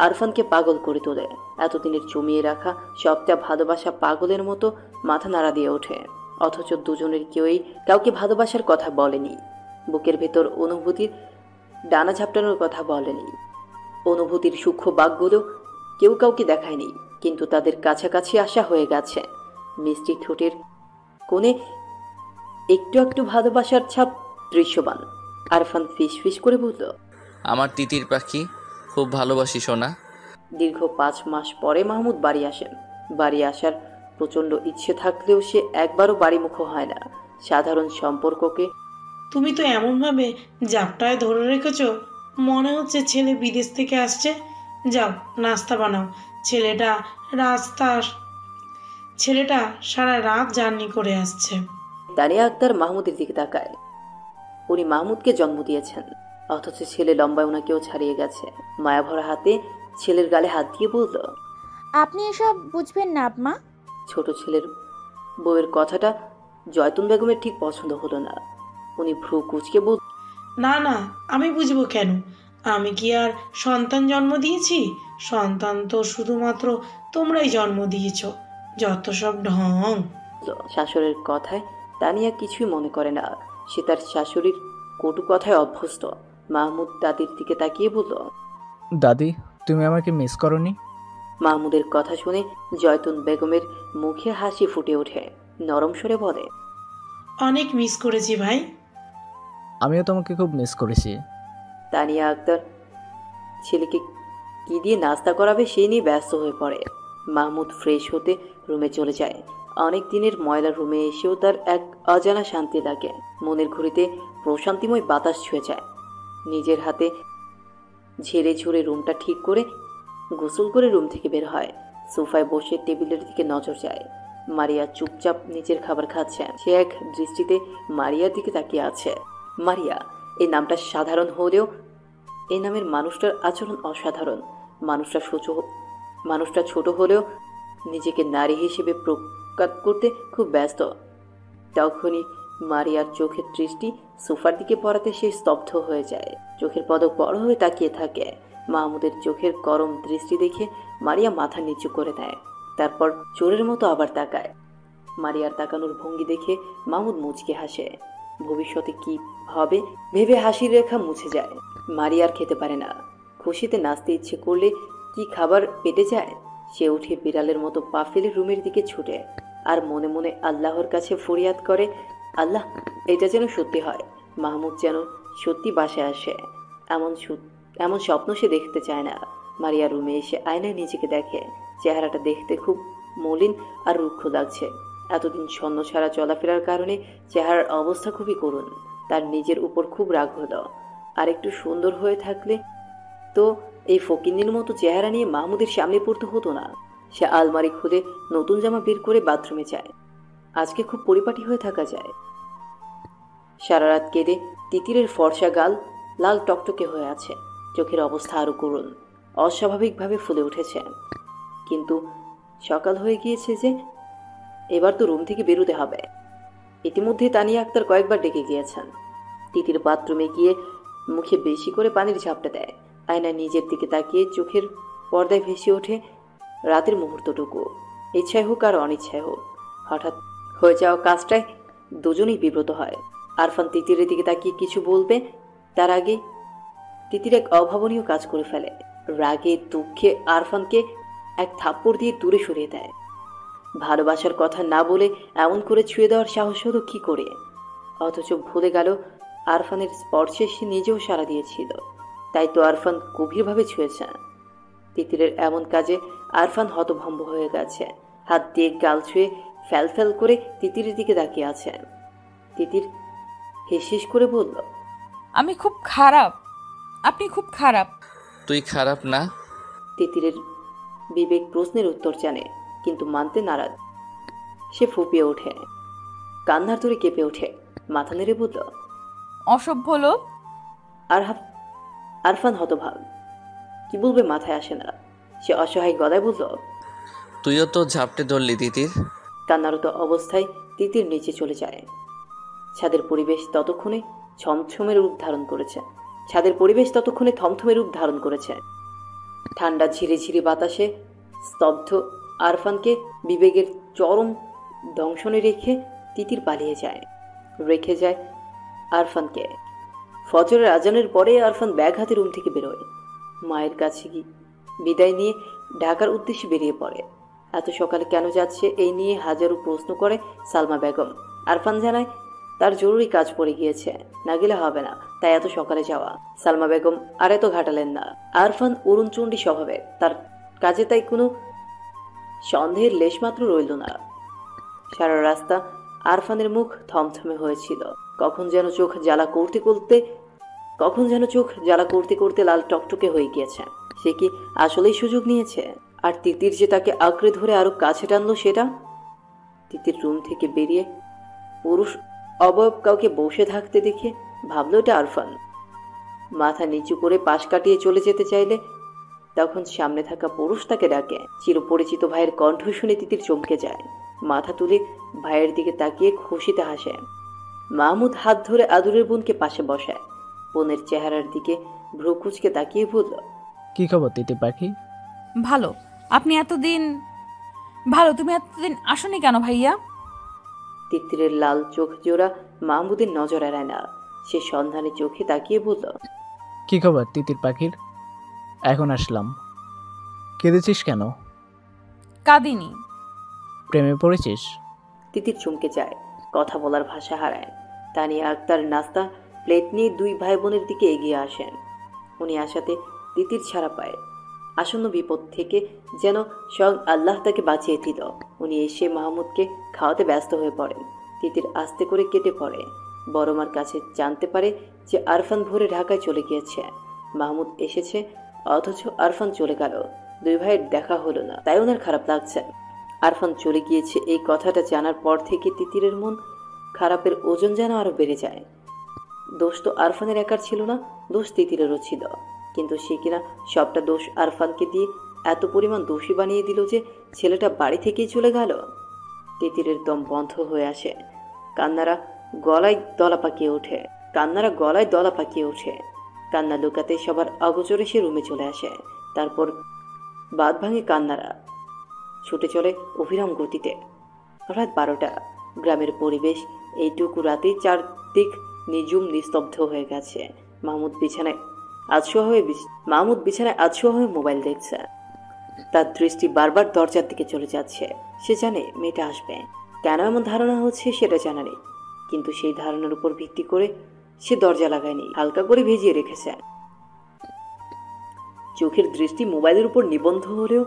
S2: আরফানকে পাগল করে তোলে। এতদিনের জমিয়ে রাখা সবটা ভালোবাসা পাগলের মতো মাথা নাড়া দিয়ে ওঠে। অথচ দুজনের কেউই কাউকে ভালোবাসার কথা বলেনি, বুকের ভেতর অনুভূতির ডানা ঝাপটানোর কথা বলেনি। অনুভূতির সূক্ষ্ম বাকগুলো কেউ কাউকে দেখায়নি, কিন্তু তাদের কাছাকাছি আসা হয়ে গেছে। মিষ্টি ঠোঁটের কোণে একটু একটু ভালোবাসার ছাপ দৃশ্যমান। আরফান ফিস ফিস করে বলল,
S3: আমার তিতির পাখি, খুব ভালোবাসি সোনা।
S2: দীর্ঘ 5 মাস পরে মাহমুদ বাড়ি আসেন। বাড়ি আসার প্রচণ্ড ইচ্ছে থাকলেও সে একবারও বাড়িমুখ হয় না। সাধারণ সম্পর্ককে
S5: তুমি তো এমনভাবে জাপটায় ধরে রেখেছ, মনে হচ্ছে ছেলে বিদেশ থেকে আসছে। যাও নাস্তা বানাও। ছেলেটা সারা রাত জার্নি করে আসছে।
S2: তানিয়া আক্তার মাহমুদের দিকে তাকায়। উনি মাহমুদকে জন্ম দিয়েছেন, অথচ ছেলে লম্বায় ওনাকেও ছাড়িয়ে গেছে। মায়াভরা হাতে ছেলের গালে হাত দিয়ে বলল,
S13: আপনি এসব বুঝবেন না আম্মা।
S2: ছোট ছেলের বউয়ের কথাটা জয়তুন বেগমের ঠিক পছন্দ হলো না। উনি ভ্রু কুঁচকে বল,
S5: না না, আমি বুঝবো কেন? আমি কি আর সন্তান জন্ম দিয়েছি? সন্তান তো শুধুমাত্র তোমরাই জন্ম দিয়েছ। যত সব ঢং।
S2: শাশুড়ির কথায় তানিয়া কিছুই মনে করে না। সে তার শাশুড়ির কটু কথায় অভ্যস্ত। মাহমুদ দাদির দিকে তাকিয়ে বলল,
S11: দাদি, তুমি আমাকে মিস করনি?
S2: মাহমুদের কথা শুনে জয়তুন বেগমের মুখে হাসি ফুটে ওঠে। নরম স্বরে বলে,
S5: অনেক মিস করেছি ভাই।
S11: আমিও তোমাকে খুব মিস করেছি।
S2: তানিয়া আক্তার ছেলেকে কি দিয়ে নাস্তা করাবে সেই নিয়ে ব্যস্ত হয়ে পড়ে। মাহমুদ ফ্রেশ হতে রুমে চলে যায়। অনেক দিনের ময়লা রুমে এসেও তার এক অজানা শান্তি লাগে। মনের ঘুরিতে প্রশান্তিময় বাতাস ছুঁয়ে যায়। নিজের হাতে ঝেড়ে ঝুড়ে রুমটা ঠিক করে গোসল করে রুম থেকে বের হয়। সোফায় বসে টেবিলের দিকে নজর যায়। মারিয়া চুপচাপ নিজের খাবার খাচ্ছে। সে এক দৃষ্টিতে মারিয়ার দিকে তাকিয়ে আছে। মারিয়া, এই নামটা সাধারণ হলেও এই নামের মানুষটার আচরণ অসাধারণ। মানুষটা ছোট হলেও নিজেকে নারী হিসেবে প্রকাশ করতে খুব ব্যস্ত। তখনই মারিয়ার চোখের দৃষ্টি সোফার দিকে পড়াতে সে স্তব্ধ হয়ে যায়। চোখের পলক বড় হয়ে তাকিয়ে থাকে। মাহমুদের চোখের গরম দৃষ্টি দেখে মারিয়া মাথা নিচু করে দেয়। তারপর চোরের মতো আবার তাকায়। মারিয়ার তাকানোর ভঙ্গি দেখে মাহমুদ মুচকে হাসে। ভবিষ্যতে কি হবে ভেবে হাসির রেখা মুছে যায়। মারিয়ার খেতে পারে না। খুশিতে নাচতে ইচ্ছে করলে কি খাবার পেটে যায়? সে উঠে বিড়ালের মতো পা ফেলে রুমের দিকে ছুটে। আর মনে মনে আল্লাহর কাছে ফরিয়াদ করে, আল্লাহ, এটা যেন সত্যি হয়, মাহমুদ যেন সত্যি বাসায় আসে। এমন স্বপ্ন সে দেখতে চায় না। মারিয়া রুমে এসে আয়নায় নিজেকে দেখে। চেহারাটা দেখতে খুব মলিন আর রুক্ষ লাগছে। এতদিন ছন্ন ছাড়া চলাফেরার কারণে চেহারার অবস্থা খুবই করুণ। তার নিজের উপর খুব রাগ হলো। আর একটু সুন্দর হয়ে থাকলে তো এই ফকিন্নির মতো চেহারা নিয়ে মাহমুদের সামনে পড়তে হতো না। সে আলমারি খুলে নতুন জামা বের করে বাথরুমে যায়। আজকে খুব পরিপাটি হয়ে থাকা যায়। সারা রাত কেঁদে তিতিরের ফর্সা গাল লাল টকটকে হয়ে আছে। চোখের অবস্থা আরো করুণ, অস্বাভাবিকভাবে ফুলে উঠেছে। কিন্তু সকাল হয়ে গিয়েছে যে, এবার তো রুম থেকে বেরোতে হবে। ইতিমধ্যে তানিয়া আক্তার কয়েকবার ডেকে গিয়েছেন। তিতির বাথরুমে গিয়ে মুখে বেশি করে পানির ঝাপটা দেয়। আয়নায় নিজের দিকে তাকিয়ে চোখের পর্দায় ভেসে ওঠে রাতের মুহূর্তটুকু। ইচ্ছায় হোক আর অনিচ্ছায় হোক, হঠাৎ হয়ে যাওয়া কাজটায় দুজনেই বিব্রত হয়। আরফান তিতিরের দিকে তাকিয়ে কিছু বলবে, তার আগে তিতির এক অভাবনীয় কাজ করে ফেলে। রাগে দুঃখে আরফানকে এক থাপ্পড় দিয়ে দূরে সরিয়ে দেয়। ভালোবাসার কথা না বলে এমন করে ছুঁয়ে দেওয়ার সাহস হলো কি করে? অথচ ভুলে গেল আরফানের স্পর্শে সে নিজেও সাড়া দিয়েছিল। তাই তো আরফান গভীরভাবে ছুঁয়েছে। তিতিরের এমন কাজে আরফান হতভম্ব হয়ে গেছে। হাত দিয়ে গাল ছুঁয়ে ফ্যাল ফ্যাল করে তিতিরের দিকে তাকিয়ে আছে। তিতির হিস করে বলল,
S4: আমি খুব খারাপ, আপনি খুব খারাপ।
S3: তুই খারাপ না।
S2: তিতিরের বিবেক প্রশ্নের উত্তর জানে, কিন্তু মানতে নারাজ। সে ফুপিয়ে ওঠে, কান্নার ধরে কেঁপে ওঠে, মাথা নেড়ে বলল,
S4: অসভ্য লোক।
S2: আরফান হতভাগ, কি বলবে মাথায় আসে না। সে অসহায় গলায় বলল,
S3: তুইও তো ঝাপটে ধরলি তিতির।
S2: কান্নারত অবস্থায় তিতির নিচে চলে যায়। ছাদের পরিবেশ ততক্ষণে থমথমে রূপ ধারণ করেছে। ঠান্ডা ঝিরিঝিরি বাতাসে স্তব্ধ আরফানকে বিবেকের চরম দংশনে রেখে তিতির পালিয়ে যায়। রেখে যায় আরফানকে। ফজরের আজানের পরে আরফান ব্যাগ হাতে রুম থেকে বেরোয়। মায়ের কাছে বিদায় নিয়ে ঢাকার উদ্দেশ্যে বেরিয়ে পড়ে। এত সকালে কেন যাচ্ছে এই নিয়ে হাজারো প্রশ্ন করে সালমা বেগম। আরফান জানায় তার জরুরি কাজ পড়ে গিয়েছে, না গেলে হবে না, তাই এত সকালে যাওয়া। সালমা বেগম আর এত ঘাটালেন না। আরফান অরুণচণ্ডী স্বভাবের, তার কাজে তাই কোনো সন্দেহের লেশমাত্র রইল না। সারা রাস্তা আরফানের মুখ থমথমে হয়েছিল। কখন যেন চোখ জ্বালা করতে করতে লাল টকটকে হয়ে গিয়েছে। সে কি আসলেই সুযোগ নিয়েছে? আর তিতির যে তাকে আঁকড়ে ধরে আরো কাছে টানলো সেটা? তিতির রুম থেকে বেরিয়ে পুরুষ অবয়ব কাউকে বসে থাকতে দেখে ভাবলো এটা আরফান। মাথা নিচু করে পাশ কাটিয়ে চলে যেতে চাইলে তখন সামনে থাকা পুরুষ তাকে ডাকে। চিরপরিচিত ভাইয়ের কণ্ঠ শুনে তিতির চমকে যায়। মাথা তুলে ভাইয়ের দিকে তাকিয়ে খুশিতে হাসে। মাহমুদ হাত ধরে আদুরের বোনকে পাশে বসায়। বোনের চেহারার দিকে ভ্রু কুঁচকে তাকিয়ে বলল,
S11: কি খবর তিতির পাখি?
S4: ভালো। তুমি এতদিন আসনি কেন ভাইয়া?
S2: তিতিরের লাল চোখ জোড়া মাহমুদের নজর এড়ায় না। সে সন্ধানী চোখে তাকিয়ে বলল,
S11: কি খবর তিতির পাখির? এখন আসলাম। কেঁদেছিস কেন?
S4: কাঁদিনি।
S11: প্রেমে পড়েছিস?
S2: তিতির চমকে যায়, কথা বলার ভাষা হারায়। তানিয়া আক্তার নাস্তা প্লেট নিয়ে দুই ভাই বোনের দিকে এগিয়ে আসেন। উনি আসাতে তিতির ছাড়া পায়। আসন্ন বিপদ থেকে যেন স্বয়ং আল্লাহ তাকে বাঁচিয়ে দিল। উনি এসে মাহমুদকে খাওয়াতে ব্যস্ত হয়ে পড়েন। তিতির আস্তে করে কেটে পড়ে। বড়মার কাছে জানতে পারে যে আরফান ভোরে ঢাকায় চলে গিয়েছে। মাহমুদ এসেছে, অথচ আরফান চলে গেল। দুই ভাইয়ের দেখা হলো না, তাই ওনার খারাপ লাগছে। আরফান চলে গিয়েছে এই কথাটা জানার পর থেকে তিতিরের মন খারাপের ওজন যেন আরো বেড়ে যায়। দোষ তো আরফানের একার ছিল না, দোষ তিতিরেরও ছিল। কিন্তু সে কিনা সবটা দোষ আরফানকে দিয়ে এত পরিমাণ দোষী বানিয়ে দিল যে ছেলেটা বাড়ি থেকেই চলে গেল। তিতিরের দম বন্ধ হয়ে আসে। কান্নারা গলায় দলা পাকিয়ে ওঠে। কান্না লুকাতে সবার অগোচরে সে রুমে চলে আসে। তারপর বাদ ভাঙে কান্নারা, ছুটে চলে অভিরাম গতিতে। রাত 12টা। গ্রামের পরিবেশ এইটুকু রাতেই চারদিক নিঝুম নিস্তব্ধ হয়ে গেছে। মাহমুদ বিছানায় আধশোয়া হয়ে মোবাইল দেখছে। তার দৃষ্টি বারবার দরজার দিকে চলে যাচ্ছে। সে জানে মেয়েটা আসবে। কেন এমন ধারণা হচ্ছে সেটা জানা নেই, কিন্তু সেই ধারণার উপর ভিত্তি করে সে দরজা লাগায়নি, হালকা করে ভিজিয়ে রেখেছে। চোখের দৃষ্টি মোবাইলের উপর নিবন্ধ হলেও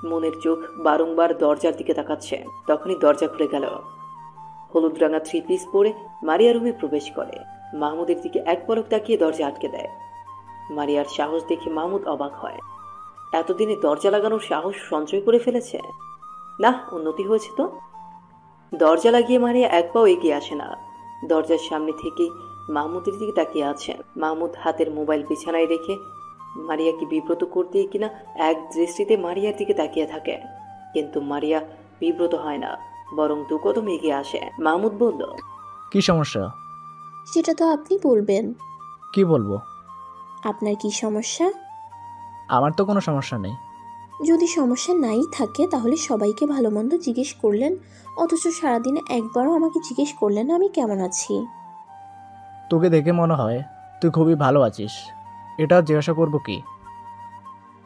S2: মনের চোখ বারংবার দরজার দিকে তাকাচ্ছে। তখনই দরজা খুলে গেল। হলুদ রাঙা 3 পিস পরে মারিয়া রুমে প্রবেশ করে। মাহমুদের দিকে এক পলক তাকিয়ে দরজা আটকে দেয়। মারিয়ার সাহস দেখে মাহমুদ অবাক হয়। এতদিনে দরজা লাগানোর সাহস সঞ্চয় করে ফেলেছে। না, উন্নতি হয়েছে তো। দরজা লাগিয়ে মারিয়া এক পাও এগিয়ে আসে না। দরজার সামনে থেকেই মাহমুদের দিকে তাকিয়ে আছে। মাহমুদ হাতের মোবাইল বিছানায় রেখে মারিয়াকে বিব্রত করতেই কিনা এক দৃষ্টিতে মারিয়ার দিকে তাকিয়ে থাকে, কিন্তু মারিয়া বিব্রত হয় না, বরং 2 কদম এগিয়ে আসে। মাহমুদ বলল,
S11: কি সমস্যা?
S6: সেটা তো আপনি বলবেন।
S11: কি বলবো?
S6: আপনার কি সমস্যা?
S11: আমার তো কোনো সমস্যা নেই।
S6: যদি সমস্যা নাই থাকে তাহলে সবাইকে ভালো মন্দ জিজ্ঞেস করলেন, অথচ সারাদিনে একবারও আমাকে জিজ্ঞেস করলেন আমি কেমন আছি।
S11: তোকে দেখে মনে হয় তুই খুবই ভালো আছিস, এটা জিজ্ঞাসা করবো কি?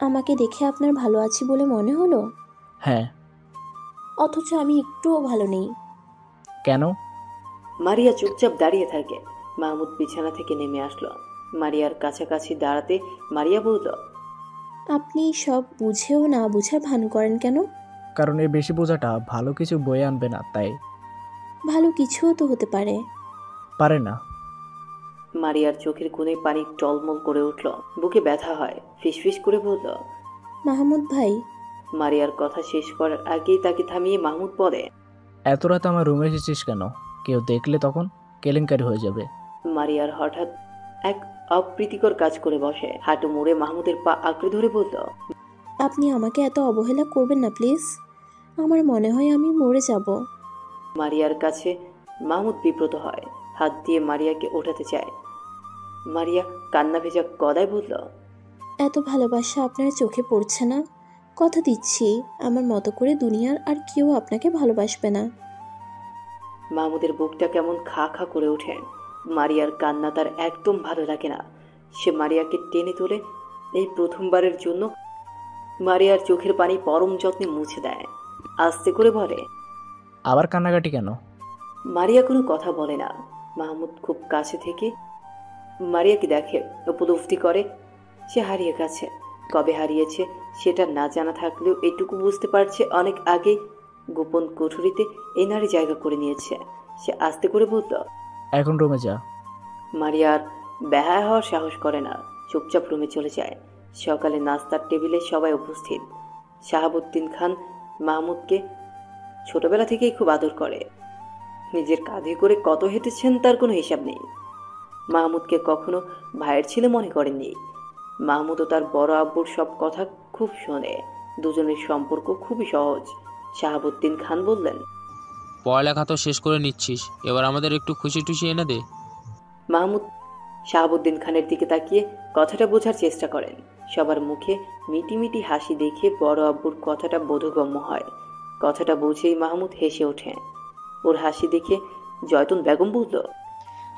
S6: আমাকে দেখে আপনার ভালো আছি বলে মনে হলো?
S11: হ্যাঁ।
S6: অথচ আমি একটুও ভালো নেই।
S11: কেন?
S2: মারিয়া চুপচাপ দাঁড়িয়ে থাকে। মাহমুদ বিছানা থেকে নেমে আসলো। মারিয়ার কাছাকাছি দাঁড়াতে মারিয়া বলল,
S6: আপনি সব বুঝেও না বুঝার ভান করেন কেন?
S11: কারণ এই বেশি বোঝাটা ভালো কিছু বয়ে আনবে না, তাই।
S6: ভালো কিছুও তো হতে পারে।
S11: পারে না।
S2: মারিয়ার চোখের কোণে পানি টলমল করে উঠল। বুকে ব্যথা হয়। ফিসফিস করে বলল,
S6: মাহমুদ ভাই।
S2: মারিয়ার কথা শেষ করার আগেই তাকে থামিয়ে মাহমুদ বলে,
S11: এত রাতে আমার রুমে এসেছিস কেন? কেউ দেখলে তখন কেলেঙ্কারি হয়ে যাবে।
S2: মারিয়ার হঠাৎ এক অপ্রীতিকর কাজ করে বসে। হাঁটু মুড়ে মাহমুদের পা আঁকড়ে ধরে বলল,
S6: আপনি আমাকে এত অবহেলা করবেন না প্লিজ। আমার মনে হয় আমি মরে যাব।
S2: মারিয়ার কাছে মাহমুদ বিব্রত হয়। হাত দিয়ে মারিয়াকে ওঠাতে চায়। মারিয়া কান্না ভেজা গলায় বলল,
S6: এত ভালোবাসা আপনার চোখে পড়ছে না? কথা দিচ্ছি আমার মতো করে দুনিয়ার আর কেউ আপনাকে ভালোবাসবে না।
S2: মাহমুদের বুকটা কেমন খা খা করে ওঠে। মারিয়ার কান্না তার একদম ভালো লাগে না। সে মারিয়াকে টেনে তোলে। এই প্রথমবারের জন্য মারিয়ার চোখের পানি পরম যত্নে মুছে দেয়। আস্তে করে বলে,
S11: আবার কান্নাকাটি কেন?
S2: মারিয়া কোনো কথা বলে না। মাহমুদ খুব কাছে থেকে মারিয়াকে দেখে, উপলব্ধি করে সে হারিয়ে গেছে। কবে হারিয়েছে সেটা না জানা থাকলেও এটুকু বুঝতে পারছে অনেক আগেই গোপন কুঠুরিতে এই নারী জায়গা করে নিয়েছে। সে আস্তে করে বলল,
S11: এখন রুমে যা।
S2: মারিয়ার বেহায়া হওয়ার সাহস করে না, চুপচাপ রুমে চলে যায়। সকালে নাস্তার টেবিলে সবাই উপস্থিত। শাহাবুদ্দিন খান মাহমুদকে ছোটবেলা থেকেই খুব আদর করে। নিজের কাঁধে করে কত হেঁটেছেন তার কোনো হিসাব নেই। মাহমুদকে কখনো ভাইয়ের ছেলে মনে করেননি। মাহমুদও তার বড় আব্বুর সব কথা খুব শোনে। দুজনের সম্পর্ক খুবই সহজ। শাহাবুদ্দিন খান বললেন,
S9: পড়ালেখা তো শেষ করে নিচ্ছিস, এবার আমাদের একটু খুশি টুশি এনে দে।
S2: মাহমুদ শাহাবুদ্দিন খানের দিকে তাকিয়ে কথাটা বোঝার চেষ্টা করেন। সবার মুখে মিটি মিটি হাসি দেখে বড় আব্বুর কথাটা বোধগম্য হয়। কথাটা বুঝেই মাহমুদ হেসে ওঠে। ওর হাসি দেখে জয়তুন বেগম বলল,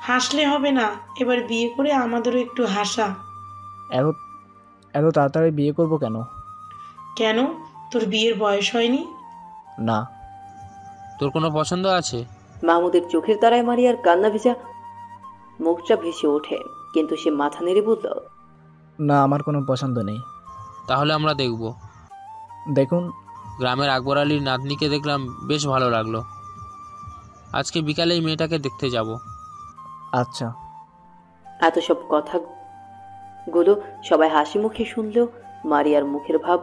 S5: হাসলে হবে না, এবার বিয়ে করে আমাদেরও একটু হাসা।
S11: এত তাড়াতাড়ি বিয়ে করব কেন?
S5: কেন, তোর বিয়ের বয়স হয়নি?
S11: না।
S9: তোর কোনো পছন্দ আছে?
S2: মাহমুদের চোখের তারায় মারিয়ার কান্না ভেজা মুখটা ভেসে ওঠে, কিন্তু সে মাথা নেড়ে বলল,
S11: না, আমার কোনো পছন্দ নেই।
S9: তাহলে আমরা দেখব।
S11: দেখুন,
S9: গ্রামের আকবর আলীর নাতনিকে দেখলাম, বেশ ভালো লাগলো। আজকে বিকালে এই মেয়েটাকে দেখতে যাব।
S11: আচ্ছা।
S2: এত সব কথাগুলো সবাই হাসি মুখে শুনলেও মারিয়ার মুখের ভাব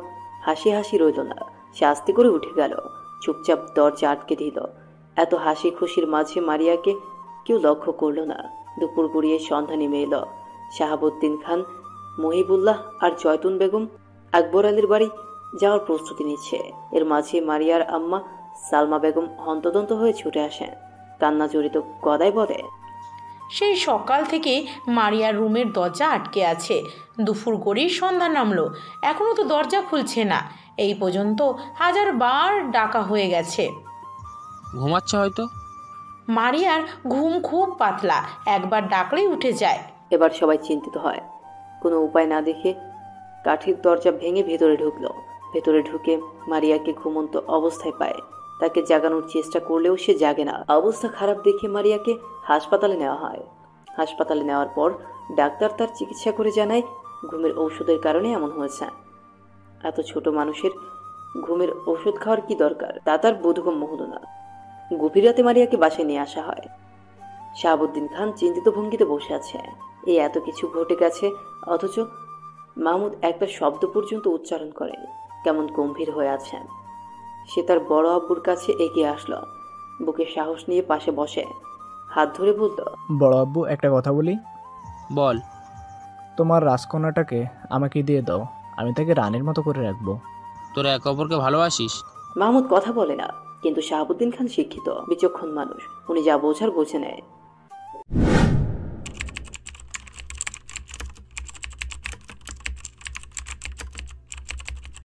S2: হাসি হাসি রইল না। সে আস্তে করে উঠে গেল, চুপচাপ দরজা আটকে দিল। এত হাসি খুশির মাঝে মারিয়াকে কেউ লক্ষ্য করল না। দুপুর গড়িয়ে সন্ধ্যা নেমে এলো। শাহাবুদ্দিন খান, মহিবুল্লাহ আর জয়তুন বেগম আকবর আলীর বাড়ি যাওয়ার প্রস্তুতি নিচ্ছে। এর মাঝে মারিয়ার আম্মা সালমা বেগম হন্তদন্ত হয়ে ছুটে আসেন। কান্না জড়িত গলায় বলে,
S14: সেই সকাল থেকে মারিয়ার রুমের দরজা আটকে আছে। দুপুর গড়িয়ে সন্ধ্যা নামলো, এখনও তো দরজা খুলছে না। এই পর্যন্ত 1000 বার ডাকা হয়ে গেছে।
S9: ঘুমাচ্ছে হয়তো।
S14: মারিয়ার ঘুম খুব পাতলা, একবার ডাকলেই উঠে যায়।
S2: এবার সবাই চিন্তিত হয়। কোনো উপায় না দেখে কাঠের দরজা ভেঙে ভেতরে ঢুকলো। ভেতরে ঢুকে মারিয়াকে ঘুমন্ত অবস্থায় পায়। তাকে জাগানোর চেষ্টা করলেও সে জাগে না। অবস্থা খারাপ দেখে মারিয়াকে হাসপাতালে নেওয়া হয়। হাসপাতালে নেওয়ার পর ডাক্তার তার চিকিৎসা করে জানায় ঘুমের ঔষধের কারণে এমন হয়েছে। এত ছোট মানুষের ঘুমের ওষুধ খাওয়ার কি দরকার, তা তার বোধগম্য হলো না। গভীর রাতে মারিয়াকে বাসায় নিয়ে আসা হয়। শাহাবুদ্দিন খান চিন্তিত ভঙ্গিতে বসে আছে। এই এত কিছু ঘটে গেছে, অথচ মাহমুদ একটা শব্দ পর্যন্ত উচ্চারণ করেনি। কেমন গম্ভীর হয়ে আছেন। সে তার বড় আব্বুর কাছে এগিয়ে আসলো, বুকে সাহস নিয়ে পাশে বসে হাত ধরে বলল,
S11: বড় আব্বু, একটা কথা বলি।
S9: বল।
S11: তোমার রাজকন্যাটাকে আমাকে দিয়ে দাও, আমি তাকে রানীর মতো করে রাখবো।
S9: তোরা একে অপরকে ভালোবাসিস?
S2: মাহমুদ কথা বলে না, কিন্তু শাহাবুদ্দিন খান শিক্ষিত, বিচক্ষণ মানুষ। উনি যা বোঝার বুঝে নেয়।